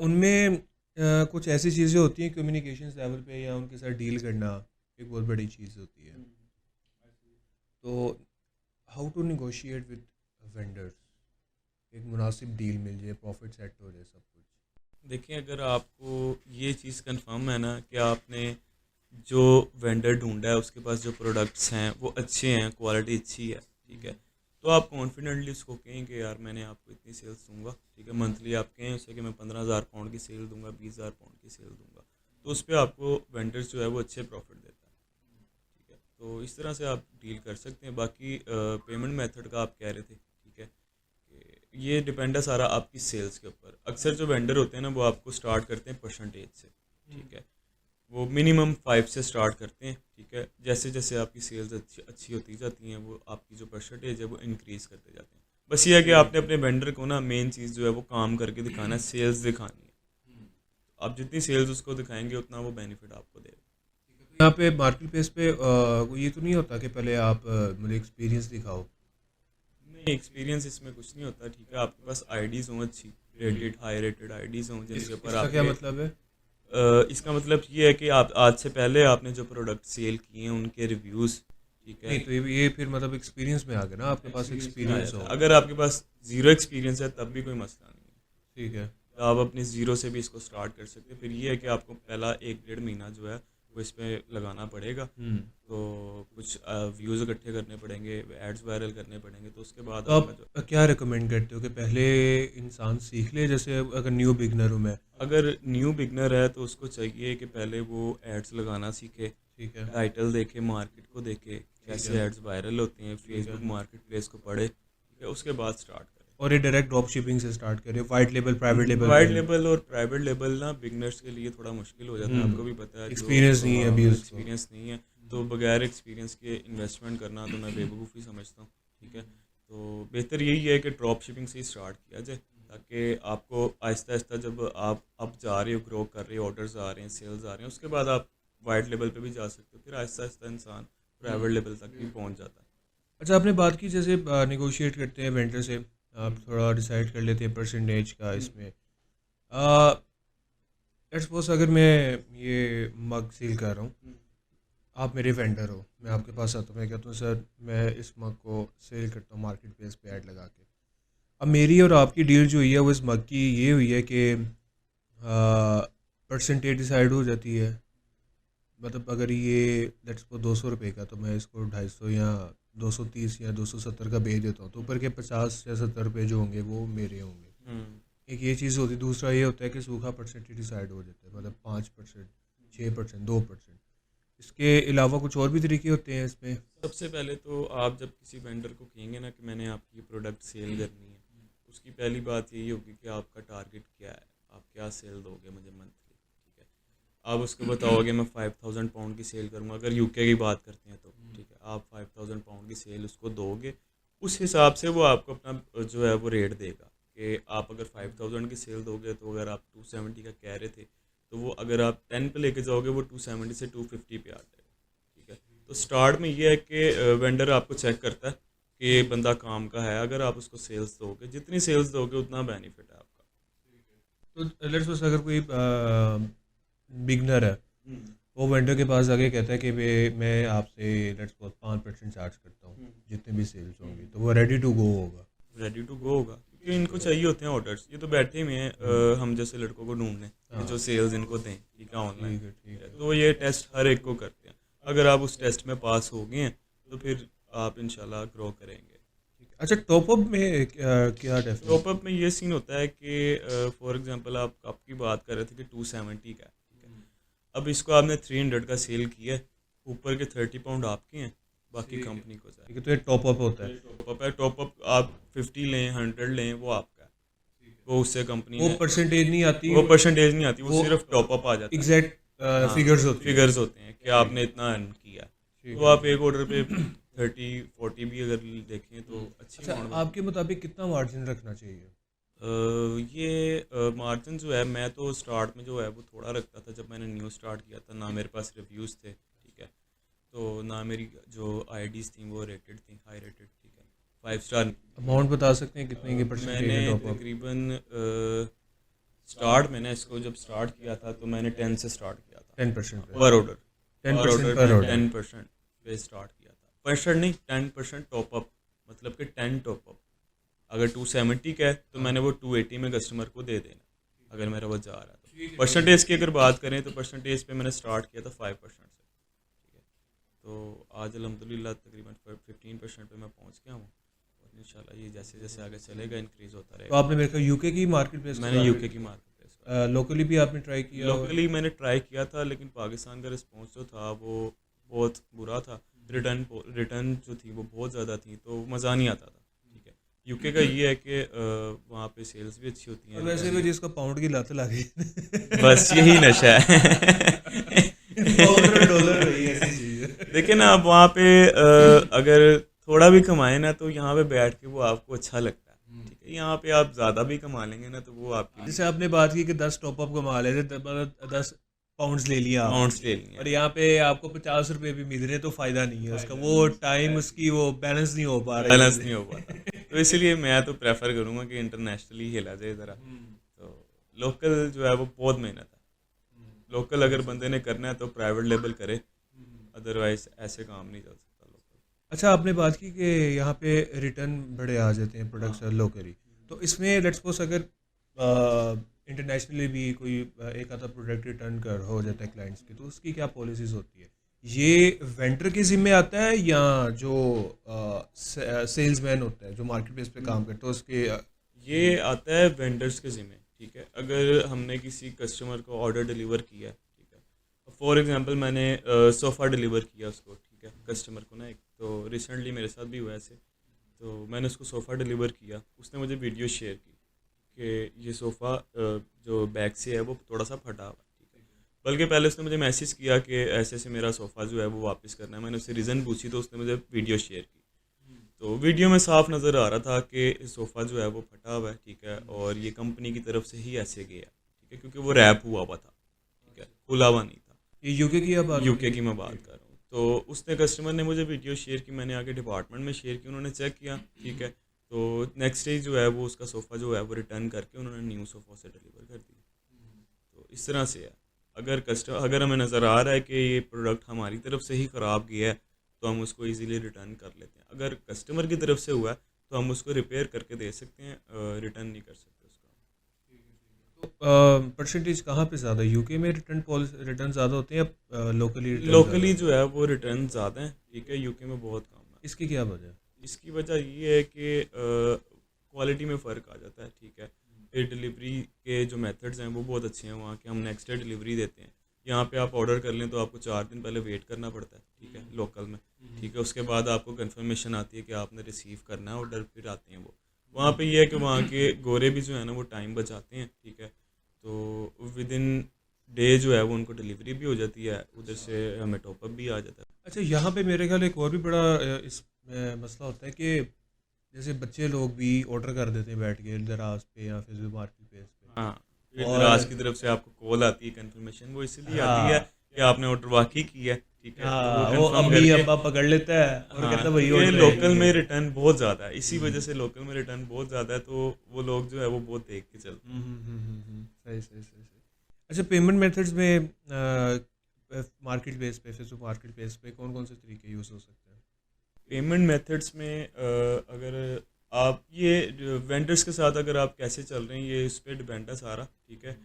उनमें कुछ ऐसी चीज़ें होती हैं कम्युनिकेशन लेवल पे या उनके साथ डील करना एक बहुत बड़ी चीज़ होती है। तो how to negotiate with vendors, एक मुनासिब डील मिल जाए, प्रॉफिट सेट हो जाए, सब कुछ। देखिए, अगर आपको ये चीज़ कंफर्म है ना कि आपने जो वेंडर ढूंढा है उसके पास जो प्रोडक्ट्स हैं वो अच्छे हैं, क्वालिटी अच्छी है, ठीक है, तो आप कॉन्फिडेंटली उसको कहें कि यार मैंने आपको इतनी सेल्स दूंगा, ठीक है, मंथली आप कहें उसे कि मैं 15,000 पाउंड की सेल दूंगा, 20,000 पाउंड की सेल दूंगा, तो उस पर आपको वेंडर्स जो है वो अच्छे प्रॉफिट देता है, ठीक है, तो इस तरह से आप डील कर सकते हैं। बाकी पेमेंट मेथड का आप कह रहे थे, ठीक है, कि ये डिपेंड है सारा आपकी सेल्स के ऊपर। अक्सर जो वेंडर होते हैं ना वो आपको स्टार्ट करते हैं परसेंटेज से, ठीक है, वो मिनिमम 5 से स्टार्ट करते हैं, ठीक है, जैसे जैसे आपकी सेल्स अच्छी अच्छी होती जाती हैं वो आपकी जो परसेंटेज है वो इंक्रीज़ करते जाते हैं। बस ये है कि आपने अपने वेंडर को ना मेन चीज़ जो है वो काम करके दिखाना है, सेल्स दिखानी है। आप जितनी सेल्स उसको दिखाएंगे उतना वो बेनिफिट आपको देगा। यहाँ पे मार्केट प्लेस पे ये तो नहीं होता कि पहले आप मुझे एक्सपीरियंस दिखाओ? नहीं, एक्सपीरियंस इसमें कुछ नहीं होता, ठीक है, आपके पास आईडीज़ हों अच्छी, रेटेड हाई रेटेड आईडीज़ हों जिनके ऊपर इसका क्या आपके मतलब है? इसका मतलब ये है कि आप आज से पहले आपने जो प्रोडक्ट सेल किए हैं उनके रिव्यूज़, ठीक है, नहीं तो ये फिर मतलब एक्सपीरियंस में आ गया ना, आपके पास एक्सपीरियंस हो। अगर आपके पास ज़ीरो एक्सपीरियंस है तब भी कोई मसला नहीं है, ठीक है। तो आप अपनी ज़ीरो से भी इसको स्टार्ट कर सकते हैं। फिर ये है कि आपको पहला 1 डेढ़ महीना जो है वो इस पर लगाना पड़ेगा, तो कुछ व्यूज़ इकट्ठे करने पड़ेंगे, एड्स वायरल करने पड़ेंगे, तो उसके बाद तो आपका जो आप क्या रिकमेंड करते हो कि पहले इंसान सीख ले, जैसे अगर न्यू बिगनर हूँ मैं? अगर न्यू बिगनर है तो उसको चाहिए कि पहले वो एड्स लगाना सीखे, ठीक है। टाइटल देखे, मार्केट को देखे, कैसे एड्स वायरल होते हैं, फेसबुक मार्केट प्लेस को पढ़े, ठीक है, उसके बाद स्टार्ट करें। और ये डायरेक्ट ड्रॉप शिपिंग से स्टार्ट करें, white label, private label? White label और प्राइवेट लेबल ना बिगनर्स के लिए थोड़ा मुश्किल हो जाता है, आपको भी पता है, जो एक्सपीरियंस नहीं है अभी उसको। एक्सपीरियंस नहीं है, तो बगैर एक्सपीरियंस के इन्वेस्टमेंट करना तो मैं बेवकूफ़ी समझता हूँ, ठीक है, तो बेहतर यही है कि ड्रॉप शिपिंग से ही स्टार्ट किया जाए, ताकि आपको आहिस्ता आहिस्ता जब आप अब जा रहे हो, ग्रो कर रहे हो, ऑर्डर्स आ रहे हैं, सेल्स आ रहे हैं, उसके बाद आप वाइट लेवल पे भी जा सकते हो, फिर आहिस्ता आहिस्ता इंसान प्राइवेट लेवल तक भी पहुँच जाता है। अच्छा आपने बात की जैसे नेगोशिएट करते हैं वेंडर से, आप थोड़ा डिसाइड कर लेते हैं परसेंटेज का इसमें। लेट्स सपोज अगर मैं ये मग सेल कर रहा हूँ, आप मेरे वेंडर हो, मैं आपके पास आता हूँ, मैं कहता हूँ सर मैं इस मग को सेल करता हूँ मार्केट प्लेस पे ऐड लगा के। अब मेरी और आपकी डील जो हुई है वो इस मग की ये हुई है कि परसेंटेज डिसाइड हो जाती है। मतलब अगर ये लेट्स सपोज 200 रुपये का, तो मैं इसको 250 या 230 या 270 का बेच देता हूँ, तो ऊपर के 50 या 70 रुपये जो होंगे वो मेरे होंगे। एक ये चीज़ होती है। दूसरा ये होता है कि सूखा परसेंटेज डिसाइड हो जाता है, मतलब 5%, 6%, 2%। इसके अलावा कुछ और भी तरीके होते हैं इसमें? सबसे पहले तो आप जब किसी वेंडर को कहेंगे ना कि मैंने आपकी प्रोडक्ट सेल करनी है, उसकी पहली बात यही होगी कि आपका टारगेट क्या है, आप क्या सेल दोगे मुझे मंथली, ठीक है, आप उसको बताओगे मैं 5,000 पाउंड की सेल करूँगा, अगर यूके की बात करते हैं तो, ठीक है, आप 5,000 पाउंड की सेल उसको दोगे, उस हिसाब से वो आपको अपना जो है वो रेट देगा कि आप अगर 5,000 की सेल दोगे, तो अगर आप 270 का कह रहे थे, तो वो अगर आप 10 पे लेके जाओगे वो 270 से 250 पे आ जाएगा, ठीक है, तो स्टार्ट में ये है कि वेंडर आपको चेक करता है कि बंदा काम का है, अगर आप उसको सेल्स दोगे, जितनी सेल्स दोगे उतना बेनिफिट है आपका। तो लेट्स सपोज अगर कोई बिगनर है, वो वेंडर के पास आके कहता है कि मैं आपसे लेट्स सपोज 5% चार्ज करता हूँ जितने भी सेल्स होंगी, तो वो रेडी टू गो होगा? रेडी टू गो होगा, क्योंकि इनको चाहिए होते हैं ऑर्डर्स, ये तो बैठे हुए हैं हम जैसे लड़कों को ढूंढने कि जो सेल्स इनको दें, ठीक है, ऑनलाइन, ठीक है। तो ये टेस्ट हर एक को करते हैं, अगर आप उस टेस्ट में पास हो गए हैं तो फिर आप इंशाल्लाह ग्रो करेंगे। अच्छा टॉपअप में क्या डेफिनेशन? टॉपअप में ये सीन होता है कि फॉर एग्जांपल आप आपकी बात कर रहे थे कि 270 का, ठीक है, अब इसको आपने 300 का सेल किया है, ऊपर के 30 पाउंड आपके हैं, बाकी कंपनी को जाए। ठीक है, तो ये टॉपअप होता है। टॉपअप है, टॉपअप आप 50 लें, 100 लें, वो आपका है, वो उससे कंपनी वो ने परसेंटेज नहीं आती, वो परसेंटेज नहीं आती, वो वो सिर्फ टॉपअप आ जाता है। एग्जैक्ट हाँ, फिगर्स होती है। फिगर्स होते हैं कि आपने इतना अर्न किया, तो आप एक ऑर्डर पे 30-40 भी अगर देखें तो अच्छी अच्छा अमाउंट। आपके मुताबिक कितना मार्जिन रखना चाहिए? ये मार्जिन जो है, मैं तो स्टार्ट में जो है वो थोड़ा रखता था, जब मैंने न्यू स्टार्ट किया था ना, मेरे पास रिव्यूज़ थे, तो ना मेरी जो आईडीज़ थी वो रेटेड थी, हाई रेटेड, ठीक है, 5 स्टार। अमाउंट बता सकते हैं कितने की परसेंटेज मैंने है टॉप अप? तकरीबन स्टार्ट, मैंने इसको जब स्टार्ट किया था तो मैंने 10 से स्टार्ट किया था 10% पे? पर ऑर्डर। 10% पर पर ऑर्डर ऑर्डर? 10% पे स्टार्ट किया था, परसेंट नहीं, 10% टॉपअप, मतलब कि 10 टॉपअप। अगर 270 का है तो मैंने वो 280 में कस्टमर को दे देना, अगर मेरा वो जा रहा है तो। परसेंटेज की अगर बात करें तो परसेंटेज पे मैंने स्टार्ट किया था 5% से, ठीक है। तो आज अल्हम्दुलिल्लाह तकरीबन 15% पे मैं पहुंच गया हूँ, और इंशाल्लाह ये जैसे जैसे आगे चलेगा इंक्रीज़ होता तो रहेगा। आपने मेरे ख्याल यूके की मार्केट प्लेस मैंने यूके की मार्केट प्लेस, लोकली भी आपने ट्राई किया और लोकली मैंने ट्राई किया था, लेकिन पाकिस्तान का रिस्पॉन्स जो था वो बहुत बुरा था। रिटर्न जो थी वो बहुत ज़्यादा थी, तो मज़ा नहीं आता था, ठीक है। यूके का ये है कि वहाँ पे सेल्स भी अच्छी होती और हैं, वैसे भी जिसको पाउंड की लत लगी बस यही नशा है। पाउंड और डॉलर वही ऐसी चीज़ है। देखिए ना, आप वहाँ पे अगर थोड़ा भी कमाए ना तो यहाँ पे बैठ के वो आपको अच्छा लगता है, ठीक है। यहाँ पे आप ज़्यादा भी कमा लेंगे ना तो वो आपके लिए जैसे आपने बात की कि 10 टॉपअप कमा लेते, मतलब 10 पाउंड्स ले लिया आपने, पाउंड्स ले लिए और हैं। यहाँ पे आपको 50 रुपए भी मिल रहे, तो फायदा नहीं है उसका, वो टाइम उसकी वो बैलेंस नहीं हो पा रही बैलेंस है। नहीं हो पाता, तो इसलिए मैं तो प्रेफर करूँगा कि इंटरनेशनली खेला जाए ज़रा। तो लोकल जो है वो बहुत मेहनत है। लोकल अगर बंदे ने करना है तो प्राइवेट लेवल करे, अदरवाइज ऐसे काम नहीं चल सकता लोकल। अच्छा, आपने बात की कि यहाँ पे रिटर्न बड़े आ जाते हैं प्रोडक्ट्स लोकली, तो इसमें लेट्स सपोज अगर इंटरनेशनली भी कोई एक आधा प्रोडक्ट रिटर्न कर हो जाता है क्लाइंट्स की, तो उसकी क्या पॉलिसीज होती है? ये वेंडर के जिम्मे आता है या जो सेल्समैन होता है जो मार्केट प्लेस पे काम करता है उसके ये आता है वेंडर्स के ज़िम्मे, ठीक है। अगर हमने किसी कस्टमर को ऑर्डर डिलीवर किया, ठीक है, फॉर एग्जांपल मैंने सोफ़ा डिलीवर किया उसको, ठीक है, कस्टमर को ना, एक तो रिसेंटली मेरे साथ भी हुआ ऐसे। तो मैंने उसको सोफ़ा डिलीवर किया, उसने मुझे वीडियो शेयर की कि ये सोफ़ा जो बैक से है वो थोड़ा सा फटा हुआ है, ठीक है। बल्कि पहले उसने मुझे मैसेज किया कि ऐसे ऐसे मेरा सोफ़ा जो है वो वापस करना है। मैंने उससे रीज़न पूछी तो उसने मुझे वीडियो शेयर की। तो वीडियो में साफ नज़र आ रहा था कि सोफ़ा जो है वो फटा हुआ है, ठीक है, और ये कंपनी की तरफ से ही ऐसे गया, ठीक है, क्योंकि वो रैप हुआ हुआ था, ठीक है, खुला हुआ नहीं था। ये यूके की आप बात हो यूके रही की मैं बात कर रहा हूँ। तो उसने, कस्टमर ने मुझे वीडियो शेयर की, मैंने आगे डिपार्टमेंट में शेयर की, उन्होंने चेक किया, ठीक है। तो नेक्स्ट डे जो है वो उसका सोफ़ा जो है वो रिटर्न करके उन्होंने न्यू सोफ़ा से डिलीवर कर दिया। तो इस तरह से है। अगर हमें नज़र आ रहा है कि ये प्रोडक्ट हमारी तरफ से ही ख़राब गया है तो हम उसको इजीली रिटर्न कर लेते हैं। अगर कस्टमर की तरफ से हुआ है तो हम उसको रिपेयर करके दे सकते हैं, रिटर्न नहीं कर सकते उसका। तो परसेंटेज कहाँ पे ज़्यादा, यूके में रिटर्न पॉलिसी रिटर्न ज़्यादा होते हैं या लोकली रिटर्न लोकली जो है वो रिटर्न ज़्यादा है, ठीक है, यूके में बहुत कम है। इसकी क्या वजह है? इसकी वजह ये है कि क्वालिटी में फ़र्क आ जाता है, ठीक है। फिर डिलीवरी के जो मेथड्स हैं वो बहुत अच्छे हैं वहाँ के, हम नेक्स्ट डे डिलीवरी देते हैं। यहाँ पे आप ऑर्डर कर लें तो आपको 4 दिन पहले वेट करना पड़ता है, ठीक है, लोकल में, ठीक है। उसके बाद आपको कंफर्मेशन आती है कि आपने रिसीव करना है ऑर्डर, फिर आते हैं वो। वहाँ पे ये है कि वहाँ के गोरे भी जो है ना वो टाइम बचाते हैं, ठीक है। तो विद इन डे जो है वो उनको डिलीवरी भी हो जाती है, उधर से हमें टॉपअप भी आ जाता है। अच्छा, यहाँ पे मेरे ख्याल एक और भी बड़ा इस मसला होता है कि जैसे बच्चे लोग भी ऑर्डर कर देते हैं बैठ के दराज पे या फिर मार्केट प्लेस पे, हाँ, फिर और दराज की तरफ से आपको कॉल आती है कंफर्मेशन, वो इसीलिए आती है हाँ कि आपने ऑर्डर वाकई किया है, ठीक है, तो वो हाँ, वो कंफर्म अम्मी करके। अब्बा पकड़ लेता है और हाँ, कहता है वही क्योंकि ऑर्डर लोकल है में ये। रिटर्न बहुत ज़्यादा है, इसी वजह से लोकल में रिटर्न बहुत ज़्यादा है, तो वो लोग जो है वो बहुत देख के चलते हैं। सही सही सही सही। अच्छा, पेमेंट मेथड्स में मार्केट प्लेस पे, फेसबुक मार्केट प्लेस पे कौन कौन से तरीके यूज़ हो सकते हैं? पेमेंट मेथड्स में अगर आप ये वेंडर्स के साथ अगर आप कैसे चल रहे हैं ये इस पर डिपेंड है सारा, ठीक है।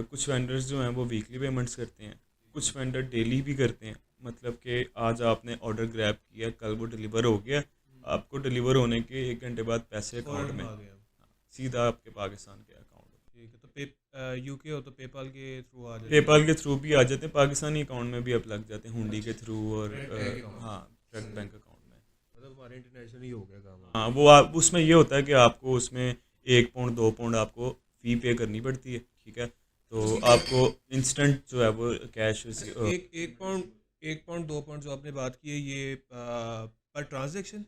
कुछ वेंडर्स जो हैं वो वीकली पेमेंट्स करते हैं, कुछ वेंडर डेली भी करते हैं। मतलब कि आज आपने ऑर्डर ग्रैब किया, कल वो डिलीवर हो गया, आपको डिलीवर होने के 1 घंटे बाद पैसे अकाउंट फौरन में, आ गया। सीधा आपके पाकिस्तान के अकाउंट में। ठीक है, तो यूके हो तो पेपाल के थ्रू आ जाते पेपाल के थ्रू भी आ जाते हैं, पाकिस्तानी अकाउंट में भी अब लग जाते हैं, हुंडी के थ्रू, और बैंक अकाउंट। हाँ, डायरेक्ट बैंक अकाउंट में। मतलब हमारे इंटरनेशनल ही हो गया काम। हाँ, वो आप उसमें ये होता है कि आपको उसमें 1 पाउंड 2 पाउंड आपको फ़ी पे करनी पड़ती है, ठीक है। तो आपको इंस्टेंट जो है वो कैश अच्छा, एक पाउंड 2 पाउंड जो आपने बात की है, ये पर ट्रांजैक्शन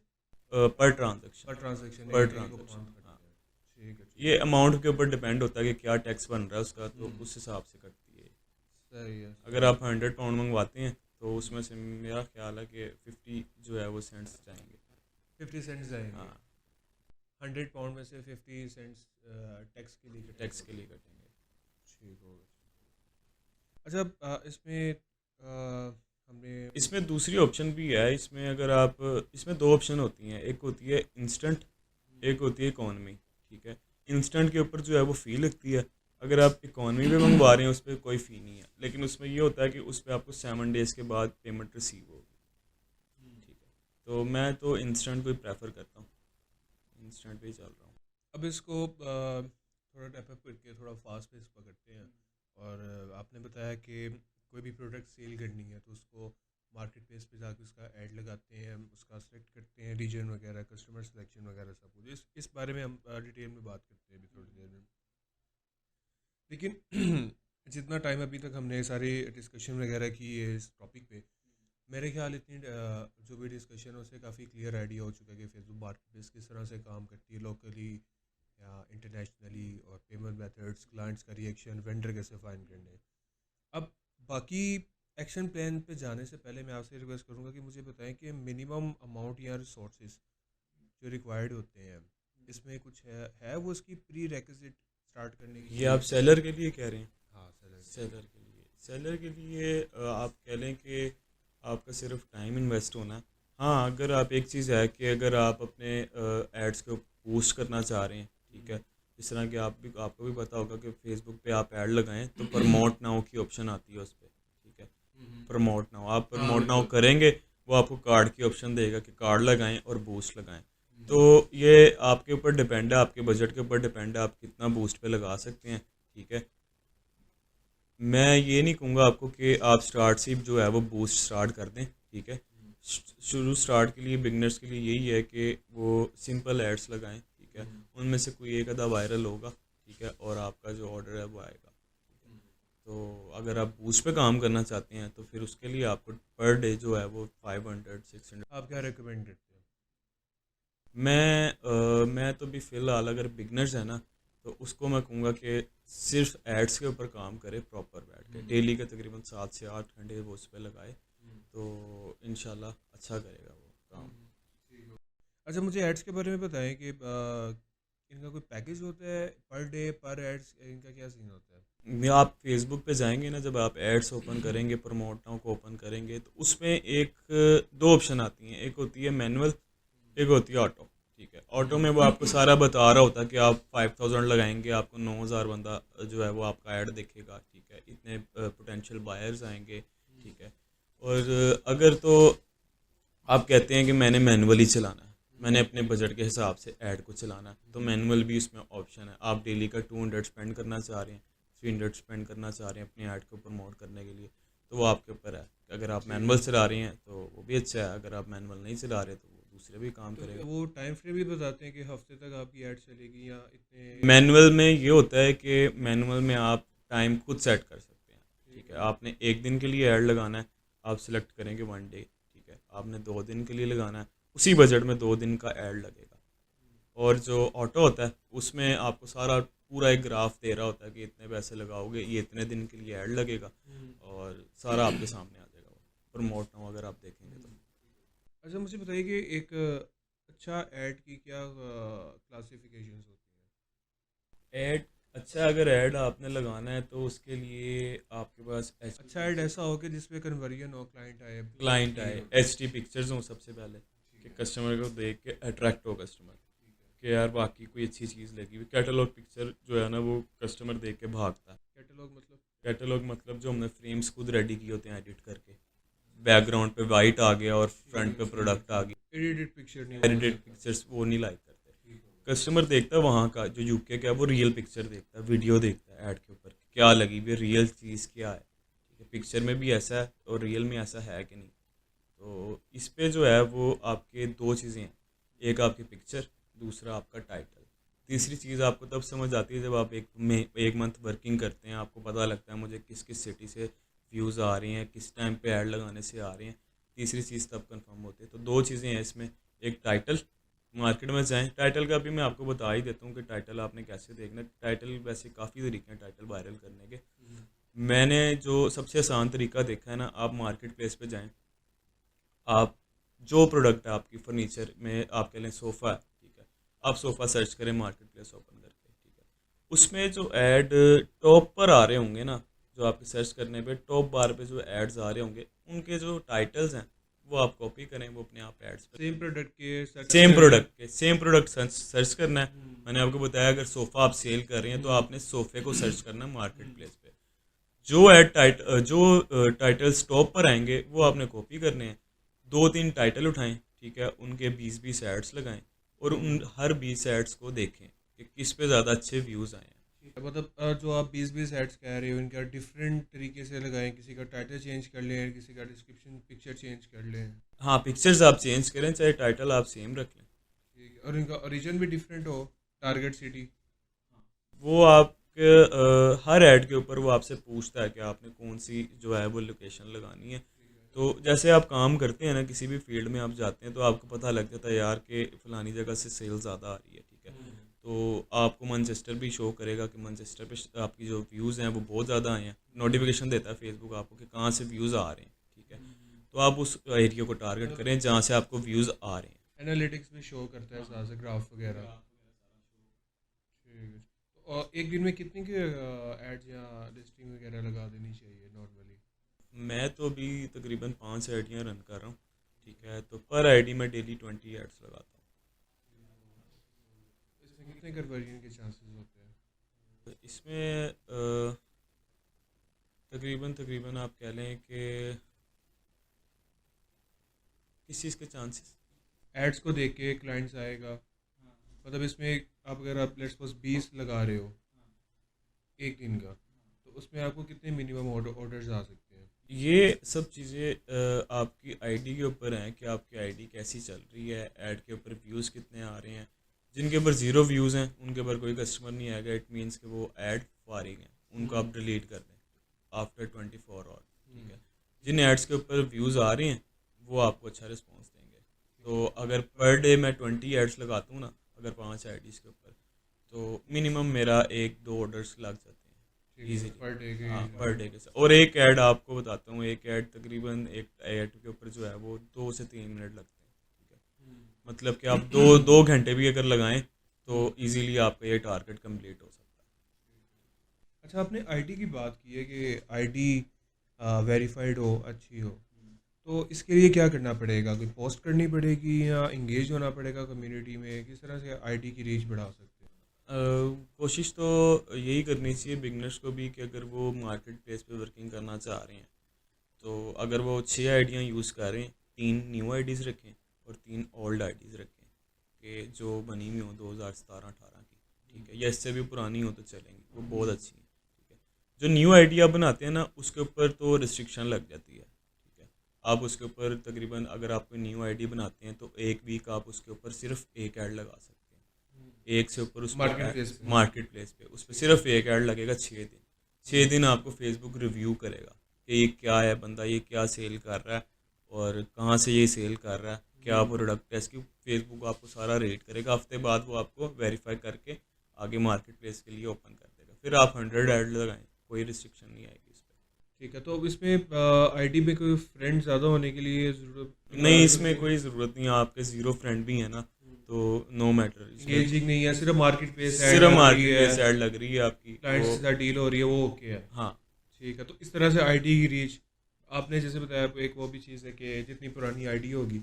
पर ट्रांजेक्शन, पर ट्रांजैक्शन पर एक को ट्रांजेक्शन, पाउंड कटते हाँ। हैं। ठीक है ठीक ये अमाउंट के ऊपर डिपेंड होता है कि क्या टैक्स बन रहा है उसका, तो उस हिसाब से कटती है। है। सही है। अगर आप 100 पाउंड मंगवाते हैं तो उसमें से मेरा ख्याल है कि 50 जो है वो सेंट्स जाएंगे। 50 सेंट्स जाएंगे। हाँ, 100 पाउंड में से 50 सेंट्स टैक्स के लिए टैक्स के लिए कटेंगे। ठीक होगा। अच्छा इसमें हमने इसमें दूसरी ऑप्शन भी है, इसमें अगर आप, इसमें दो ऑप्शन होती हैं, एक होती है इंस्टेंट, एक होती है इकॉनमी। ठीक है, इंस्टेंट के ऊपर जो है वो फ़ी लगती है। अगर आप इकॉनमी में मंगवा रहे हैं उस पर कोई फ़ी नहीं है, लेकिन उसमें ये होता है कि उस पर आपको 7 डेज़ के बाद पेमेंट रिसीव होगी। ठीक है, तो मैं तो इंस्टेंट को ही प्रेफर करता हूँ, इंस्टेंट पे ही चल रहा हूँ। अब इसको थोड़ा टैप अप करके थोड़ा फास्ट पेस पकड़ते हैं। और आपने बताया कि कोई भी प्रोडक्ट सेल करनी है तो उसको मार्केट प्लेस पे जाके उसका ऐड लगाते हैं, उसका सेलेक्ट करते हैं रीजन वगैरह, कस्टमर सिलेक्शन वगैरह सब कुछ। इस बारे में हम डिटेल में बात करते हैं अभी थोड़ी देर में। लेकिन जितना टाइम अभी तक हमने सारी डिस्कशन वगैरह की है इस टॉपिक पे, मेरे ख्याल इतनी जो भी डिस्कशन है उससे काफ़ी क्लियर आइडिया हो चुका है कि फेसबुक मार्केट प्लेस किस तरह से काम करती है, लोकली या इंटरनेशनली, और पेमेंट मेथड्स, क्लाइंट्स का रिएक्शन, वेंडर कैसे फाइंड करने हैं। अब बाकी एक्शन प्लान पे जाने से पहले मैं आपसे रिक्वेस्ट करूंगा कि मुझे बताएं कि मिनिमम अमाउंट या रिसोर्सेज जो रिक्वायर्ड होते हैं इसमें कुछ है वो इसकी प्री रेक्विजिट स्टार्ट करने के ये लिए। आप सेलर के लिए कह रहे हैं? हाँ सर। सेलर के लिए आप कह लें कि आपका सिर्फ टाइम इन्वेस्ट होना है। हाँ, अगर आप, एक चीज़ है कि अगर आप अपने एड्स को बूस्ट करना चाह रहे हैं, ठीक है, जिस तरह कि आपको भी पता होगा कि फेसबुक पे आप ऐड लगाएं तो प्रमोट नाउ की ऑप्शन आती है उस पर। ठीक है, प्रमोट नाउ, आप प्रमोट नाउ करेंगे, वो आपको कार्ड की ऑप्शन देगा कि कार्ड लगाएं और बूस्ट लगाएं। तो ये आपके ऊपर डिपेंड है, आपके बजट के ऊपर डिपेंड है, आप कितना बूस्ट पे लगा सकते हैं। ठीक है, मैं ये नहीं कहूँगा आपको कि आप स्टार्ट से जो है वो बूस्ट स्टार्ट कर दें। ठीक है, शुरू स्टार्ट के लिए बिगनर्स के लिए यही है कि वो सिंपल एड्स लगाएं। ठीक है, उनमें से कोई एक आधा वायरल होगा, ठीक है, और आपका जो ऑर्डर है वो आएगा। ठीक है, तो अगर आप बूस्ट पे काम करना चाहते हैं तो फिर उसके लिए आपको पर डे जो है वो 500-600। आप क्या रिकमेंड करते हैं? मैं तो भी फ़िलहाल अगर बिगनर्स है ना, तो उसको मैं कहूँगा कि सिर्फ एड्स के ऊपर काम करे प्रॉपर बैठ के, डेली के तकरीबन 7 से 8 घंटे वो उस पर लगाए, तो इंशाल्लाह अच्छा करेगा वो काम। अच्छा मुझे एड्स के बारे में बताएं कि इनका कोई पैकेज होता है पर डे पर एड्स, इनका क्या सीन होता है? आप फेसबुक पे जाएंगे ना, जब आप एड्स ओपन करेंगे, प्रमोट नाउ को ओपन करेंगे, तो उसमें दो ऑप्शन आती हैं, एक होती है मैनुअल, एक होती है ऑटो। ठीक है, ऑटो में वो आपको सारा बता रहा होता है कि आप 5000 लगाएंगे, आपको 9000 बंदा जो है वो आपका ऐड देखेगा। ठीक है, इतने पोटेंशियल बायर्स आएंगे। ठीक है, और अगर तो आप कहते हैं कि मैंने मैनुअली चलाना है, मैंने अपने बजट के हिसाब से ऐड को चलाना है, तो मैनुअल भी इसमें ऑप्शन है। आप डेली का 200 स्पेंड करना चाह रहे हैं, 300 स्पेंड करना चाह रहे हैं अपने ऐड को प्रमोट करने के लिए, तो वो आपके ऊपर है। अगर आप मैनुअल चला रहे हैं तो वो भी अच्छा है, अगर आप मैनुअल नहीं चला रहे तो वो दूसरे भी काम तो करेगा। वो टाइम फ्रेम भी बताते हैं कि हफ्ते तक आपकी ऐड चलेगी या इतने? मैनुअल में ये होता है कि मैनुअल में आप टाइम खुद सेट कर सकते हैं। ठीक है, आपने एक दिन के लिए ऐड लगाना है, आप सिलेक्ट करेंगे 1 डे। ठीक है, आपने 2 दिन के लिए लगाना है, उसी बजट में 2 दिन का ऐड लगेगा। और जो ऑटो होता है उसमें आपको सारा पूरा एक ग्राफ दे रहा होता है कि इतने पैसे लगाओगे, ये इतने दिन के लिए ऐड लगेगा, और सारा आपके सामने आ जाएगा वो प्रमोट नाउ अगर आप देखेंगे तो। अच्छा मुझे बताइए कि एक अच्छा ऐड की क्या क्लासिफिकेशंस होती ऐड, अच्छा अगर ऐड आपने लगाना है तो उसके लिए आपके पास हैं? अच्छा ऐड ऐसा हो कि जिसमें कन्वर्जन हो, क्लाइंट आए, क्लाइंट आए, HD पिक्चर्स हों सबसे पहले, कि कस्टमर को देख के अट्रैक्ट हो कस्टमर कि यार बाकी कोई अच्छी चीज़ लगी हुई। कैटलॉग पिक्चर जो है ना वो कस्टमर देख के भागता है। कैटलॉग मतलब? कैटलॉग मतलब जो हमने फ्रेम्स खुद रेडी किए होते हैं एडिट करके, बैकग्राउंड पे वाइट आ गया और फ्रंट पे प्रोडक्ट आ गया, एडिटेड पिक्चर नहीं? एडिटेड पिक्चर्स वो नहीं लाइक करते कस्टमर। देखता है वहाँ का जो यूके का है, वो रियल पिक्चर देखता है, वीडियो देखता है ऐड के ऊपर क्या लगी हुई, रियल चीज़ क्या है। ठीक है, पिक्चर में भी ऐसा है और रियल में ऐसा है कि नहीं। तो इस पे जो है वो आपके दो चीज़ें हैं, एक आपकी पिक्चर, दूसरा आपका टाइटल। तीसरी चीज़ आपको तब समझ आती है जब आप एक मंथ वर्किंग करते हैं, आपको पता लगता है मुझे किस किस सिटी से व्यूज़ आ रही हैं, किस टाइम पे ऐड लगाने से आ रही हैं। तीसरी चीज़ तब कंफर्म होती है। तो दो चीज़ें हैं इसमें, एक टाइटल, मार्केट में जाएं, टाइटल का भी मैं आपको बता ही देता हूँ कि टाइटल आपने कैसे देखना है। टाइटल वैसे काफ़ी तरीके हैं टाइटल वायरल करने के। मैंने जो सबसे आसान तरीका देखा है ना, आप मार्केट प्लेस पे जाएं, आप जो प्रोडक्ट है आपकी फर्नीचर में, आपके लिए सोफ़ा है, ठीक है, आप सोफ़ा सर्च करें मार्केट प्लेस ओपन करके, ठीक है, उसमें जो ऐड टॉप पर आ रहे होंगे ना, जो आपके सर्च करने पे टॉप बार पे जो एड्स आ रहे होंगे, उनके जो टाइटल्स हैं वो आप कॉपी करें, वो अपने आप एड्स पर सेम प्रोडक्ट के सेम प्रोडक्ट सर्च करना है। मैंने आपको बताया अगर सोफ़ा आप सेल कर रहे हैं तो आपने सोफ़े को सर्च करना है मार्केट प्लेस पे। जो टाइटल्स टॉप पर आएंगे वो आपने कॉपी करने हैं, 2-3 टाइटल उठाएं, ठीक है, उनके 20-20 एड्स लगाएं और उन हर 20 एड्स को देखें कि किस पे ज़्यादा अच्छे व्यूज़ आए हैं। मतलब जो आप 20-20 एड्स कह रहे हो इनका डिफरेंट तरीके से लगाएं, किसी का टाइटल चेंज कर लें, किसी का डिस्क्रिप्शन पिक्चर चेंज कर लें। हाँ, पिक्चर्स आप चेंज करें, चाहे टाइटल आप सेम रख लें। ठीक है, और इनका ओरिजिन भी डिफरेंट हो, टारगेट सिटी। वो आपके हर ऐड के ऊपर वो आपसे पूछता है कि आपने कौन सी जो है वो लोकेशन लगानी है। तो जैसे आप काम करते हैं ना, किसी भी फील्ड में आप जाते हैं तो आपको पता लग जाता है यार कि फ़लानी जगह से सेल ज़्यादा आ रही है, ठीक है, तो आपको मैनचेस्टर भी शो करेगा कि मैनचेस्टर पे आपकी जो व्यूज़ हैं वो बहुत ज़्यादा आए हैं, नोटिफिकेशन देता है फेसबुक आपको कि कहाँ से व्यूज़ आ रहे हैं, ठीक है, तो आप उस एरिया को टारगेट करें जहाँ से आपको व्यूज़ आ रहे हैं। एनालिटिक्स भी शो करता है साथ से, ग्राफ वगैरह। ठीक है, तो और एक दिन में कितनी के एड्स या लिस्टिंग वगैरह लगा देनी चाहिए नॉर्मली? मैं तो अभी तकरीबन 5 आईडियाँ रन कर रहा हूँ, ठीक है, तो पर आईडी में डेली 20 एड्स लगाता हूँ। इसमें कितने कन्वर्जन के चांसेस होते हैं? तो इसमें तकरीबन तकरीबन आप कह लें कि किस चीज़ के चांसेस। एड्स को देख के क्लाइंट्स आएगा, मतलब इसमें आप अगर आप लेट्स सपोज 20 लगा रहे हो एक दिन का, तो उसमें आपको कितने मिनिमम ऑर्डर्स आ सकते हैं? ये सब चीज़ें आपकी आईडी के ऊपर हैं कि आपकी आईडी कैसी चल रही है, ऐड के ऊपर व्यूज़ कितने आ रहे हैं। जिनके ऊपर 0 व्यूज़ हैं उनके ऊपर कोई कस्टमर नहीं आएगा, इट मीन्स कि वो ऐड फारिग हैं, उनको आप डिलीट कर दें आफ्टर 24 आवर, ठीक है। जिन एड्स के ऊपर व्यूज़ आ रहे हैं वो आपको अच्छा रिस्पॉन्स देंगे। तो अगर पर डे मैं 20 एड्स लगाता हूँ ना, अगर 5 आईडीज़ के ऊपर, तो मिनिमम मेरा 1-2 ऑर्डर्स लग जाते हैं ईजीली। पर डे के हाँ, पर डे के साथ। और एक ऐड आपको बताता हूँ, एक ऐड तकरीबन एक ऐड के ऊपर जो है वो 2 से 3 मिनट लगते हैं, ठीक है, मतलब कि आप 2 घंटे भी अगर लगाएं तो इजीली आपका ये टारगेट कंप्लीट हो सकता है। अच्छा, आपने आईडी की बात की है कि आईडी वेरीफाइड हो, अच्छी हो, तो इसके लिए क्या करना पड़ेगा? कोई पोस्ट करनी पड़ेगी या इंगेज होना पड़ेगा कम्युनिटी में? किस तरह से आईडी की रीच बढ़ा सकते हैं? कोशिश तो यही करनी चाहिए बिगनर्स को भी कि अगर वो मार्केट प्लेस पे वर्किंग करना चाह रहे हैं तो अगर वो 6 आईडियाँ यूज़ कर रहे हैं, 3 न्यू आईडीज़ रखें और 3 ओल्ड आईडीज़ रखें कि जो बनी हुई हो 2017-18 की, ठीक है, या इससे भी पुरानी हो तो चलेंगी, वो बहुत अच्छी है, ठीक है। जो न्यू आइडिया बनाते हैं ना उसके ऊपर तो रिस्ट्रिक्शन लग जाती है, ठीक है, आप उसके ऊपर तकरीबन अगर आप कोई न्यू आईडी बनाते हैं तो एक वीक आप उसके ऊपर सिर्फ एक ऐड लगा सकते हैं, एक से ऊपर उस मार्केट प्लेस पे उस पर सिर्फ एक ऐड लगेगा 6 दिन आपको फेसबुक रिव्यू करेगा कि ये क्या है, बंदा ये क्या सेल कर रहा है और कहाँ से ये सेल कर रहा है, क्या प्रोडक्ट है इसकी, फेसबुक आपको सारा रेट करेगा। हफ्ते बाद वो आपको वेरीफाई करके आगे मार्केट प्लेस के लिए ओपन कर देगा, फिर आप 100 ऐड लगाएं, कोई रिस्ट्रिक्शन नहीं आएगी इस पर। ठीक है, तो अब इसमें आईडी में कोई फ्रेंड ज़्यादा होने के लिए ज़रूरत नहीं, इसमें कोई ज़रूरत नहीं है, आपके 0 फ्रेंड भी है ना तो नो मैटर, एंगेजिंग नहीं है, सिर्फ मार्केट प्लेस सिर्फ मार्केट प्लेस ऐड लग रही है आपकी, क्लाइंट्स के साथ डील हो रही है, वो ओके है। हाँ ठीक है, तो इस तरह से आईडी की रीच आपने जैसे बताया, एक वो भी चीज़ है कि जितनी पुरानी आईडी होगी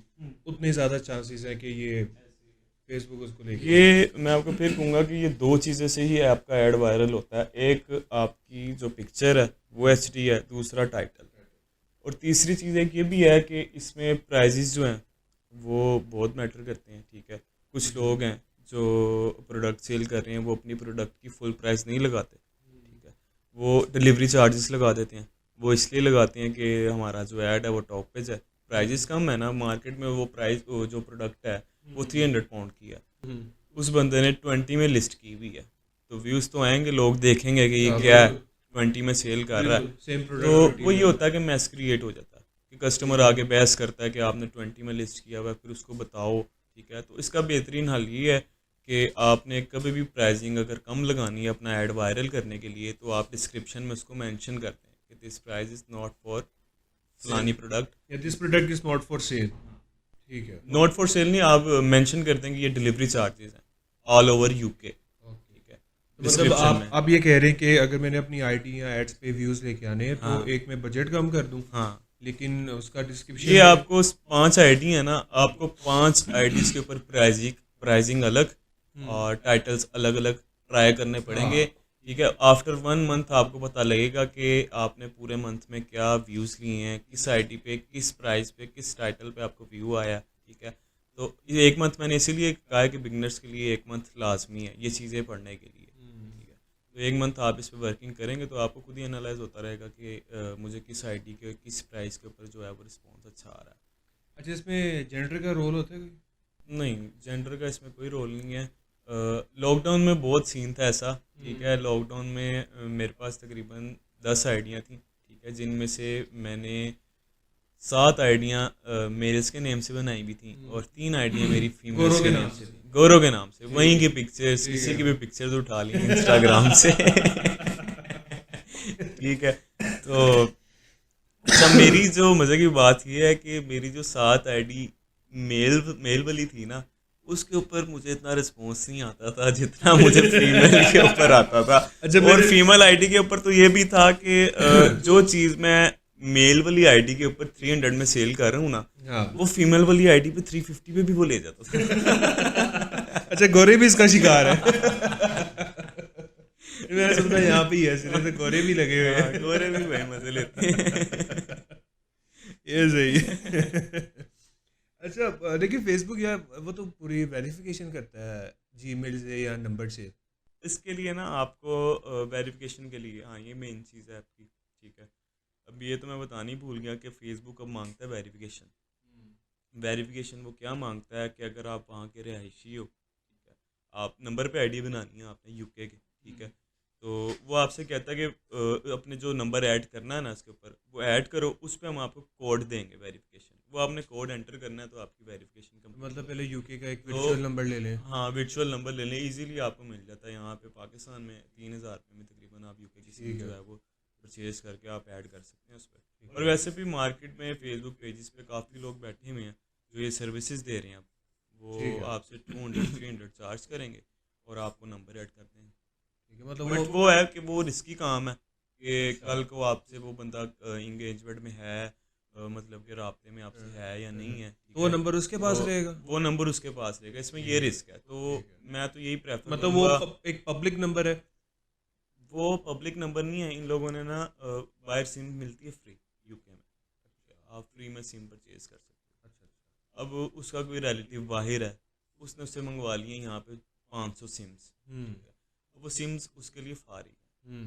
उतने ज़्यादा चांसेस है कि ये फेसबुक उसको लेके। ये मैं आपको फिर कहूँगा कि ये 2 चीज़ें से ही आपका ऐड वायरल होता है, एक आपकी जो पिक्चर है वो HD है, दूसरा टाइटल, और तीसरी चीज़ एक ये भी है कि इसमें प्राइजेस जो हैं वो बहुत मैटर करते हैं, ठीक है। कुछ लोग हैं जो प्रोडक्ट सेल कर रहे हैं वो अपनी प्रोडक्ट की फुल प्राइस नहीं लगाते, ठीक है, वो डिलीवरी चार्जेस लगा देते हैं, वो इसलिए लगाते हैं कि हमारा जो ऐड है वो टॉप पेज है, प्राइजेस कम है ना मार्केट में, वो प्राइस जो प्रोडक्ट है वो 300 पाउंड की है, उस बंदे ने 20 में लिस्ट की हुई है, तो व्यूज़ तो आएंगे, लोग देखेंगे कि ये क्या है, 20 में सेल कर रहा है, तो वो ये होता है कि मैस क्रिएट हो जाता है कि कस्टमर आगे बहस करता है कि आपने 20 में लिस्ट किया हुआ है, फिर उसको बताओ, ठीक है। तो इसका बेहतरीन हल ये है कि आपने कभी भी प्राइसिंग अगर कम लगानी है अपना ऐड वायरल करने के लिए, तो आप डिस्क्रिप्शन में उसको मेंशन करते हैं कि this price is not for फलानी प्रोडक्ट, या this product is not for sale, ठीक है। नॉट फॉर सेल नहीं, आप मेंशन करते हैं कि ये डिलीवरी चार्जेस हैं ऑल ओवर यूके, ठीक है, तो मतलब डिस्क्रिप्शन में। आप ये कह रहे हैं कि अगर मैंने अपनी आईडी या एड्स पे व्यूज लेके आने हैं तो हाँ एक मैं बजट कम कर दूं, हाँ, लेकिन उसका ये डिस्क्रिप्शन आपको 5 आईडी है ना, आपको 5 आईडीज के ऊपर प्राइसिंग अलग और टाइटल्स अलग अलग ट्राई करने पड़ेंगे, ठीक है। आफ्टर 1 मंथ आपको पता लगेगा कि आपने पूरे मंथ में क्या व्यूज़ लिए हैं, किस आईडी पे, किस प्राइस पे, किस टाइटल पे आपको व्यू आया, ठीक है। तो ये 1 मंथ मैंने इसीलिए कहा है कि बिगनर्स के लिए 1 मंथ लाजमी है ये चीज़ें पढ़ने के लिए, ठीक है। तो 1 मंथ आप इस पर वर्किंग करेंगे तो आपको खुद ही एनालाइज होता रहेगा कि मुझे किस आईडी के किस प्राइस के ऊपर जो है वो रिस्पॉन्स अच्छा आ रहा है। अच्छा, इसमें जेंडर का रोल होता है कोई? नहीं, जेंडर का इसमें कोई रोल नहीं है। लॉकडाउन में बहुत सीन था ऐसा, ठीक है। लॉकडाउन में मेरे पास तकरीबन 10 आइडियाँ थी, ठीक है, जिनमें से मैंने 7 आइडियाँ मेल्स के नेम से बनाई भी थी और 3 आइडियाँ मेरी फीमेल्स गौरव के के नेम नाम से से। थी, गौरव के नाम से। वहीं की पिक्चर्स, किसी की भी पिक्चर्स उठा ली इंस्टाग्राम से ठीक है। तो अच्छा, मेरी जो मज़े की बात ये है कि मेरी जो 7 आईडी मेल मेल वाली थी ना, उसके ऊपर मुझे इतना रिस्पॉन्स नहीं आता था जितना मुझे फीमेल के ऊपर आता था। अच्छा, और फीमेल आईडी के ऊपर तो ये भी था कि जो चीज़ मैं मेल वाली आईडी के ऊपर 300 में सेल कर रहा हूँ ना, हाँ। वो फीमेल वाली आईडी पे 350 पे भी वो ले जाता था अच्छा, गोरे भी इसका शिकार है मैंने सोचा यहाँ पे ही है, सिरे से गोरे भी लगे हुए हैं। गोरे भी वही मजे लेते हैं ये सही है अच्छा, लेकिन फेसबुक यार वो तो पूरी वेरिफिकेशन करता है जीमेल से या नंबर से। इसके लिए ना आपको वेरिफिकेशन के लिए, हाँ ये मेन चीज़ है आपकी, ठीक है। अब ये तो मैं बताना ही भूल गया कि फेसबुक अब मांगता है वेरिफिकेशन। वेरिफिकेशन वो क्या मांगता है कि अगर आप वहाँ के रहायशी हो, ठीक है, आप नंबर पे आईडी बनानी है आपने यूके के, ठीक है, तो वो आपसे कहता है कि अपने जो नंबर ऐड करना है ना इसके ऊपर, वो ऐड करो, उस पर हम आपको कोड देंगे वेरिफिकेशन, वो आपने कोड एंटर करना है तो आपकी वेरिफिकेशन कंप्लीट। मतलब पहले यूके का एक तो वर्चुअल नंबर ले लें। हाँ, वर्चुअल नंबर ले लें, इजीली आपको मिल जाता है यहाँ पे पाकिस्तान में 3000 रुपये में तकरीबन आप यूके की सिम जो है वो परचेज करके आप ऐड कर सकते हैं उस पर। और वैसे भी मार्केट में फेसबुक पेजेस पे काफ़ी लोग बैठे हुए हैं जो ये सर्विसेज दे रहे हैं, अब वो आपसे 200-300 चार्ज करेंगे और आपको नंबर ऐड कर देंगे। ठीक है, मतलब बट वो है कि वो रिस्की काम है कि कल को आपसे वो बंदा इंगेजमेंट में है, मतलब कि राब्ते में आपसे है या नहीं है, ठीक तो वो है, नंबर उसके पास तो रहेगा। वो नंबर उसके पास रहेगा, इसमें ये रिस्क है। तो मैं तो यही प्रेफर मतलब वो करूँगा। एक पब्लिक नंबर है। वो पब्लिक नंबर नहीं है, इन लोगों ने ना वायर सिम मिलती है फ्री यूके में, आप फ्री में सिम परचेज कर सकते हो। अब उसका कोई रिलेटिव बाहर है, उसने उससे मंगवा लिए यहाँ पे 500 सिम्स, ठीक है, वो सिम्स उसके लिए फारी है,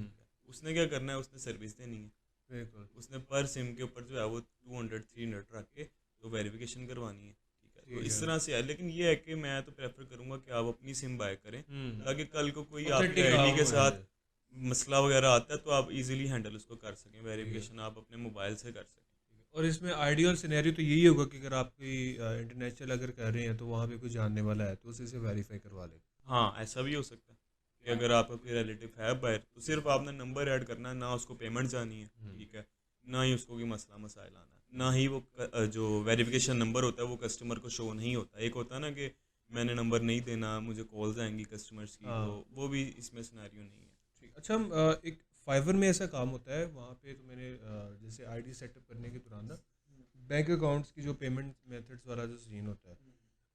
उसने क्या करना है, उसने सर्विस देनी है, बिल्कुल। उसने पर सिम के ऊपर जो है वो 200-300 रख के तो वेरिफिकेशन करवानी है, ठीक है। तो इस तरह से है, लेकिन ये है कि मैं तो प्रेफर करूँगा कि आप अपनी सिम बाय करें, ताकि कल को कोई आपके आईडी के साथ मसला वगैरह आता है तो आप इजीली हैंडल उसको कर सकें, वेरिफिकेशन आप अपने मोबाइल से कर सकें। और इसमें आइडियल सिनेरियो तो यही होगा कि अगर आप कोई इंटरनेशनल अगर कर रहे हैं तो वहाँ पे कोई जानने वाला है तो उसी से वेरीफाई करवा लें। हाँ, ऐसा भी हो सकता है कि अगर आपका कोई रिलेटिव है बाहर, तो सिर्फ आपने नंबर ऐड करना है, ना उसको पेमेंट जानी है, ठीक है, ना ही उसको कोई मसला मसाइल आना है, ना ही वो जो वेरिफिकेशन नंबर होता है वो कस्टमर को शो नहीं होता। एक होता है ना कि मैंने नंबर नहीं देना, मुझे कॉल्स आएंगी कस्टमर्स की, तो वो भी इसमें सिनेरियो नहीं है। अच्छा, हम एक फाइवर में ऐसा काम होता है वहाँ पे, तो मैंने जैसे आईडी सेटअप करने के दौरान ना बैंक अकाउंट्स की जो पेमेंट मेथड्स वाला जो सीन होता है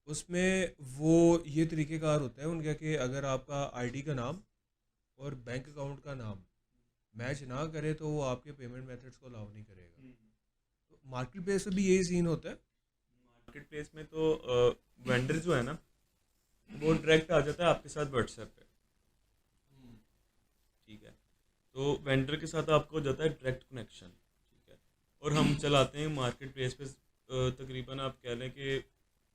उसमें वो ये तरीक़ेकार होता है उनका कि अगर आपका आईडी का नाम और बैंक अकाउंट का नाम मैच ना करे तो वो आपके पेमेंट मेथड्स को अलाउ नहीं करेगा। तो मार्केट प्लेस में भी यही सीन होता है। मार्केट प्लेस में तो वेंडर जो है ना वो डायरेक्ट आ जाता है आपके साथ व्हाट्सएप पे, ठीक है, तो वेंडर के साथ आपको हो जाता है डायरेक्ट कनेक्शन, ठीक है। और हम चलाते हैं मार्केट प्लेस पे तकरीबन आप कह लें कि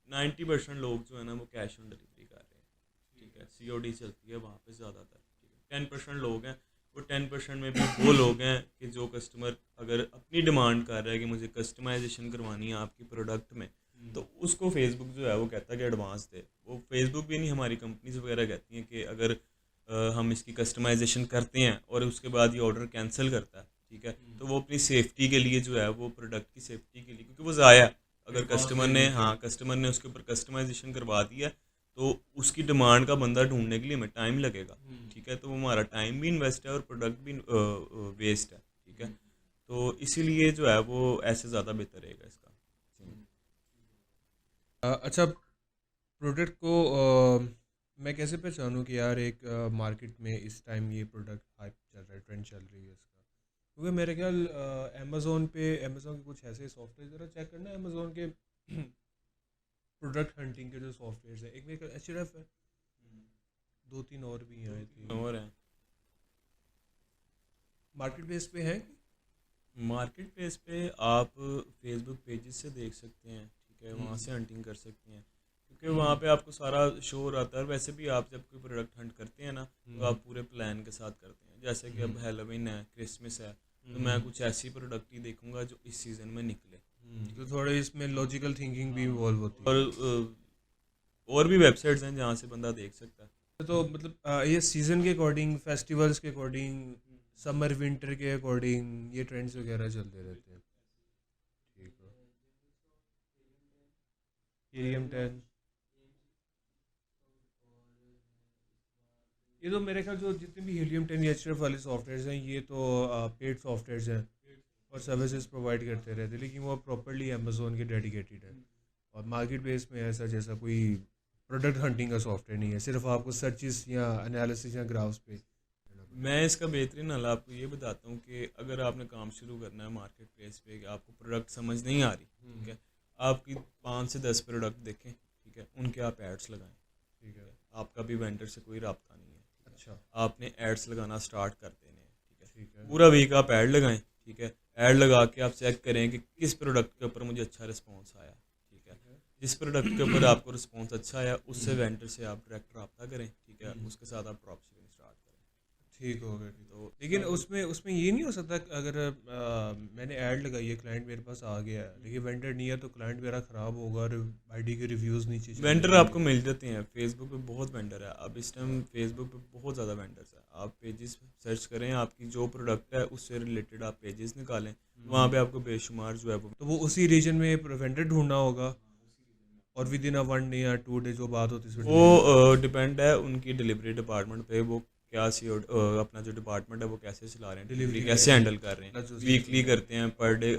90% लोग जो है ना वो कैश ऑन डिलीवरी कर रहे हैं, ठीक है, COD चलती है वहाँ पे ज़्यादातर, ठीक है। 10% लोग हैं, वो 10% में भी वो लोग हैं कि जो कस्टमर अगर अपनी डिमांड कर रहा है कि मुझे कस्टमाइजेशन करवानी है आपकी प्रोडक्ट में, तो उसको फेसबुक जो है वो कहता है कि एडवांस दे। वो फेसबुक भी नहीं, हमारी कंपनीज वगैरह कहती हैं कि अगर हम इसकी कस्टमाइजेशन करते हैं और उसके बाद ये ऑर्डर कैंसिल करता है, ठीक है, तो वो अपनी सेफ्टी के लिए जो है वो प्रोडक्ट की सेफ्टी के लिए, क्योंकि वो ज़ाया है, अगर कस्टमर ने उसके ऊपर कस्टमाइजेशन करवा दिया तो उसकी डिमांड का बंदा ढूंढने के लिए हमें टाइम लगेगा, ठीक है, तो वो हमारा टाइम भी इन्वेस्ट है और प्रोडक्ट भी वेस्ट है, ठीक है, तो इसीलिए जो है वो ऐसे ज़्यादा बेहतर रहेगा इसका। अच्छा, प्रोडक्ट को मैं कैसे पहचानूँ कि यार एक मार्केट में इस टाइम ये प्रोडक्ट हाइप चल रहा है, ट्रेंड चल रही है इसका? क्योंकि मेरे ख्याल अमेज़ोन के कुछ ऐसे सॉफ्टवेयर ज़रा चेक करना, अमेज़ोन के प्रोडक्ट हंटिंग के जो सॉफ्टवेयर है, एक मेरे ख्याल एचरएफ है, दो तीन और भी हैं आई थिंक, और है मार्केट बेस पे हैं। मार्केट प्लेस पे आप फेसबुक पेजेस से देख सकते हैं, ठीक है, वहाँ से हंटिंग कर सकते हैं, क्योंकि वहाँ पे आपको सारा शो हो रहा है। और वैसे भी आप जब कोई प्रोडक्ट हंट करते हैं ना तो आप पूरे प्लान के साथ करते हैं, जैसे कि अब हेलोविन है, क्रिसमस है, तो मैं कुछ ऐसी प्रोडक्ट ही देखूंगा जो इस सीज़न में निकले। तो थोड़े इसमें लॉजिकल थिंकिंग भी इन्वॉल्व होती है। और भी वेबसाइट्स हैं जहाँ से बंदा देख सकता है। तो मतलब ये सीज़न के अकॉर्डिंग, फेस्टिवल्स के अकॉर्डिंग, समर विंटर के अकॉर्डिंग ये ट्रेंड्स वगैरह चलते रहते हैं। ठीक है। हीलियम 10, ये तो मेरे ख्याल जो जितने भी हीलियम 10 या एचरएफ वाले सॉफ्टवेयर हैं ये तो पेड सॉफ्टवेयर हैं और सर्विसेज प्रोवाइड करते रहते हैं, लेकिन वो प्रॉपरली अमेजोन के डेडिकेटेड है और मार्केट बेस में ऐसा जैसा कोई प्रोडक्ट हंटिंग का सॉफ्टवेयर नहीं है, सिर्फ आपको सर्चिस या एनालिसिस या ग्राफ्स पे। मैं इसका बेहतरीन हल आपको ये बताता हूँ कि अगर आपने काम शुरू करना है मार्केट प्लेस पे, आपको प्रोडक्ट समझ नहीं आ रही, ठीक है, आपकी 5 से 10 प्रोडक्ट देखें, ठीक है, उनके आप एड्स लगाएं, ठीक है। आपका भी वेंडर से कोई रब्ता नहीं है, अच्छा। आपने एड्स लगाना स्टार्ट कर देने हैं, ठीक ठीक है, है। पूरा वीक आप ऐड लगाएं, ठीक है, ऐड लगा के आप चेक करें कि किस प्रोडक्ट के ऊपर मुझे अच्छा रिस्पॉन्स आया, ठीक है, जिस प्रोडक्ट के ऊपर आपको रिस्पॉन्स अच्छा आया उससे वेंडर से आप डायरेक्ट रब्ता करें, ठीक है, उसके साथ आप ड्रॉप शिपिंग स्टार्ट करें। ठीक हो गया। तो लेकिन उसमें उसमें ये नहीं हो सकता कि अगर मैंने ऐड लगाई है, क्लाइंट मेरे पास आ गया है, लेकिन वेंडर नहीं है, तो क्लाइंट मेरा ख़राब होगा और आईडी के रिव्यूज़ नीचे चले वेंडर जाएंगे। आपको मिल जाते हैं, फेसबुक पे बहुत वेंडर है, अब इस टाइम फेसबुक पे बहुत ज़्यादा वेंडर्स है, आप पेजेस सर्च करें, आपकी जो प्रोडक्ट है उससे रिलेटेड आप पेजेस निकालें, वहाँ पे आपको बेशुमार जो है वो तो वो उसी रीजन में वेंडर ढूंढना होगा और विद इन अ 1 डे या 2 डे जो बात होती है वो डिपेंड है उनकी डिलीवरी डिपार्टमेंट पे, वो क्या सी अपना जो डिपार्टमेंट है वो कैसे चला रहे हैं, डिलीवरी कैसे हैंडल कर रहे हैं, वीकली करते हैं, पर डे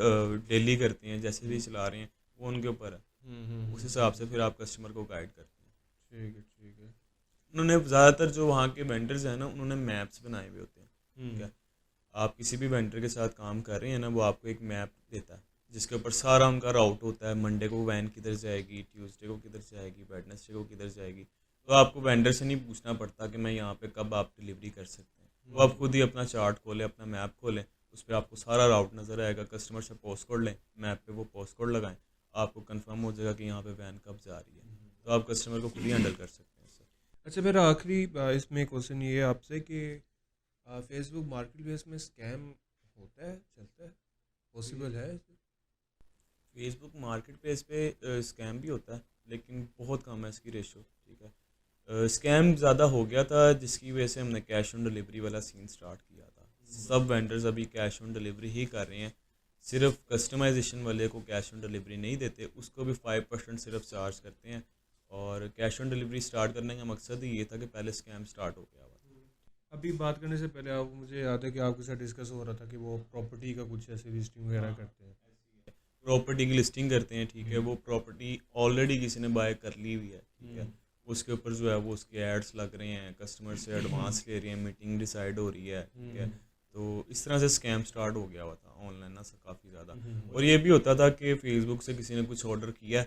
डेली करते हैं, जैसे भी चला रहे हैं वो उनके ऊपर है, उस हिसाब से फिर आप कस्टमर को गाइड करते हैं। ठीक है। ठीक है। उन्होंने ज़्यादातर जो वहाँ के वेंडर्स हैं ना, उन्होंने मैप्स बनाए हुए होते हैं, ठीक है, आप किसी भी वेंडर के साथ काम कर रहे हैं ना, वो आपको एक मैप देता है जिसके ऊपर सारा उनका राउट होता है, मंडे को वैन किधर जाएगी, ट्यूसडे को किधर जाएगी, वेडनेसडे को किधर जाएगी, तो आपको वेंडर से नहीं पूछना पड़ता कि मैं यहाँ पे कब आप डिलीवरी कर सकते हैं, तो आप खुद ही अपना चार्ट खोलें, अपना मैप खोलें, उस पर आपको सारा राउट नज़र आएगा, कस्टमर से पोस्ट कोड लें, मैप पे वो पोस्ट कोड लगाएं, आपको कंफर्म हो जाएगा कि यहाँ पे वैन कब जा रही है, तो आप कस्टमर को खुद ही हैंडल कर सकते हैं सर। अच्छा, मेरा आखिरी इसमें क्वेश्चन ये है आपसे कि फेसबुक मार्केट प्लेस में स्कैम होता है, चलता है, पॉसिबल है? फेसबुक मार्केट प्लेस पे स्कैम भी होता है लेकिन बहुत कम है इसकी रेशो, ठीक है, स्कैम ज़्यादा हो गया था जिसकी वजह से हमने कैश ऑन डिलीवरी वाला सीन स्टार्ट किया था, सब वेंडर्स अभी कैश ऑन डिलीवरी ही कर रहे हैं, सिर्फ कस्टमाइजेशन वाले को कैश ऑन डिलीवरी नहीं देते, उसको भी 5% सिर्फ चार्ज करते हैं, और कैश ऑन डिलीवरी स्टार्ट करने का मकसद ही ये था कि पहले स्कैम स्टार्ट हो गया हुआ था। अभी बात करने से पहले आप मुझे याद है कि आपके साथ डिस्कस हो रहा था कि वो प्रॉपर्टी का कुछ ऐसे लिस्टिंग वगैरह करते हैं। प्रॉपर्टी की लिस्टिंग करते हैं, ठीक है, वो प्रॉपर्टी ऑलरेडी किसी ने बाय कर ली हुई है, ठीक है, उसके ऊपर जो है वो उसके एड्स लग रहे हैं, कस्टमर से एडवांस ले रही हैं, मीटिंग डिसाइड हो रही है, ठीक है, तो इस तरह से स्कैम स्टार्ट हो गया हुआ था ऑनलाइन ना काफ़ी ज़्यादा। और ये भी होता था कि फेसबुक से किसी ने कुछ ऑर्डर किया,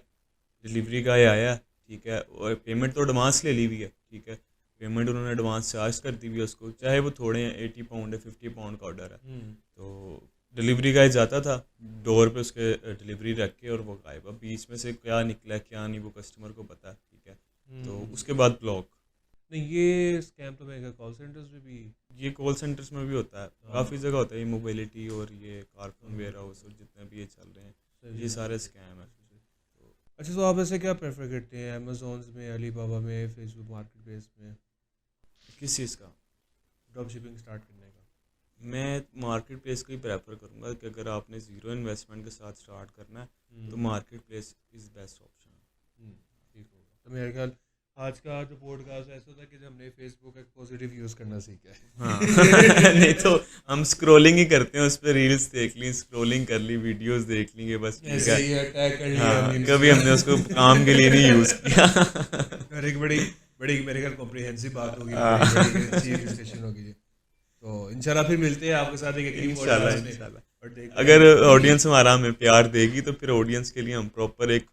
डिलीवरी का आया, ठीक है, और पेमेंट तो एडवांस ले ली हुई है, ठीक है, पेमेंट उन्होंने एडवांस चार्ज कर दी हुई है उसको, चाहे वो थोड़े हैं, 80 पाउंड है, 50 पाउंड का ऑर्डर है, तो डिलीवरी गाय जाता था डोर पे उसके डिलीवरी रख के और वो गायब, अब बीच में से क्या निकला क्या नहीं वो कस्टमर को पता है, ठीक है, तो उसके बाद ब्लॉक। नहीं, ये स्कैम तो मैं कॉल सेंटर्स में भी, ये कॉल सेंटर्स में भी होता है, काफ़ी जगह होता है, ये मोबिलिटी और ये कारफोन वेयर हाउस और जितने भी ये चल रहे हैं, ये सारे स्कैम है। अच्छा, तो आप ऐसे क्या प्रेफर करते हैं, अमेज़ॉन्स में, अलीबाबा में, फेसबुक मार्केट प्लेस में किस चीज़ का? ड्रॉप शिपिंग स्टार्ट करने का? मैं मार्केट प्लेस को ही प्रेफर करूँगा कि अगर आपने ज़ीरो इन्वेस्टमेंट के साथ स्टार्ट करना है तो market place is best option. ठीक होगा। तो मेरे ख्याल आज का जो पॉडकास्ट ऐसा था कि हमने फेसबुक का पॉजिटिव यूज़ करना सीखा है। हाँ नहीं तो हम स्क्रॉलिंग ही करते हैं, उस पर रील्स देख ली, स्क्रॉलिंग कर ली, वीडियोस देख ली, बस ठीक ऐसे ही है। अटैक कर लिया हाँ हमने कभी हमने उसको काम के लिए नहीं यूज़ किया। और एक बड़ी बड़ी मेरे ख्याल कॉम्प्रिहेंसिव बात होगी, बड़ी अच्छी डिस्कशन होगी। तो इंशाल्लाह फिर मिलते हैं आपके साथ एक अगली इंशाल्लाह पॉडकास्ट में। इंशाल्लाह और देखते हैं अगर ऑडियंस हमारा हमें प्यार देगी तो फिर ऑडियंस के लिए हम प्रॉपर एक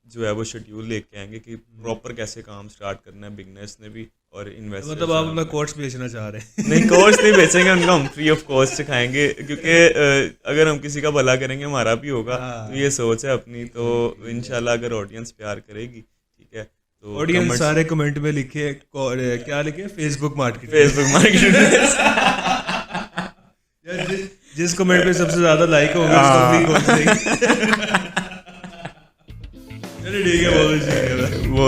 जो है वो शेड्यूल लेके आएंगे कि प्रॉपर कैसे काम स्टार्ट करना है बिगनर्स ने भी और तो इन्वेस्टर्स मतलब आप अपना कोर्स बेचना चाह रहे हैं? नहीं कोर्स नहीं बेचेंगे, उनका हम फ्री ऑफ कॉस्ट सिखाएंगे क्योंकि अगर हम किसी का भला करेंगे हमारा भी होगा। तो ये सोच है अपनी, तो इंशाल्लाह अगर ऑडियंस प्यार करेगी ठीक है तो ऑडियंस सारे कमेंट में लिखे, क्या लिखे? Facebook market. फेसबुक मार्केट यार जिस कमेंट पे सबसे ज्यादा लाइक होगा उसको फ्री कौन देंगे? चलिए ठीक है, बहुत अच्छी वो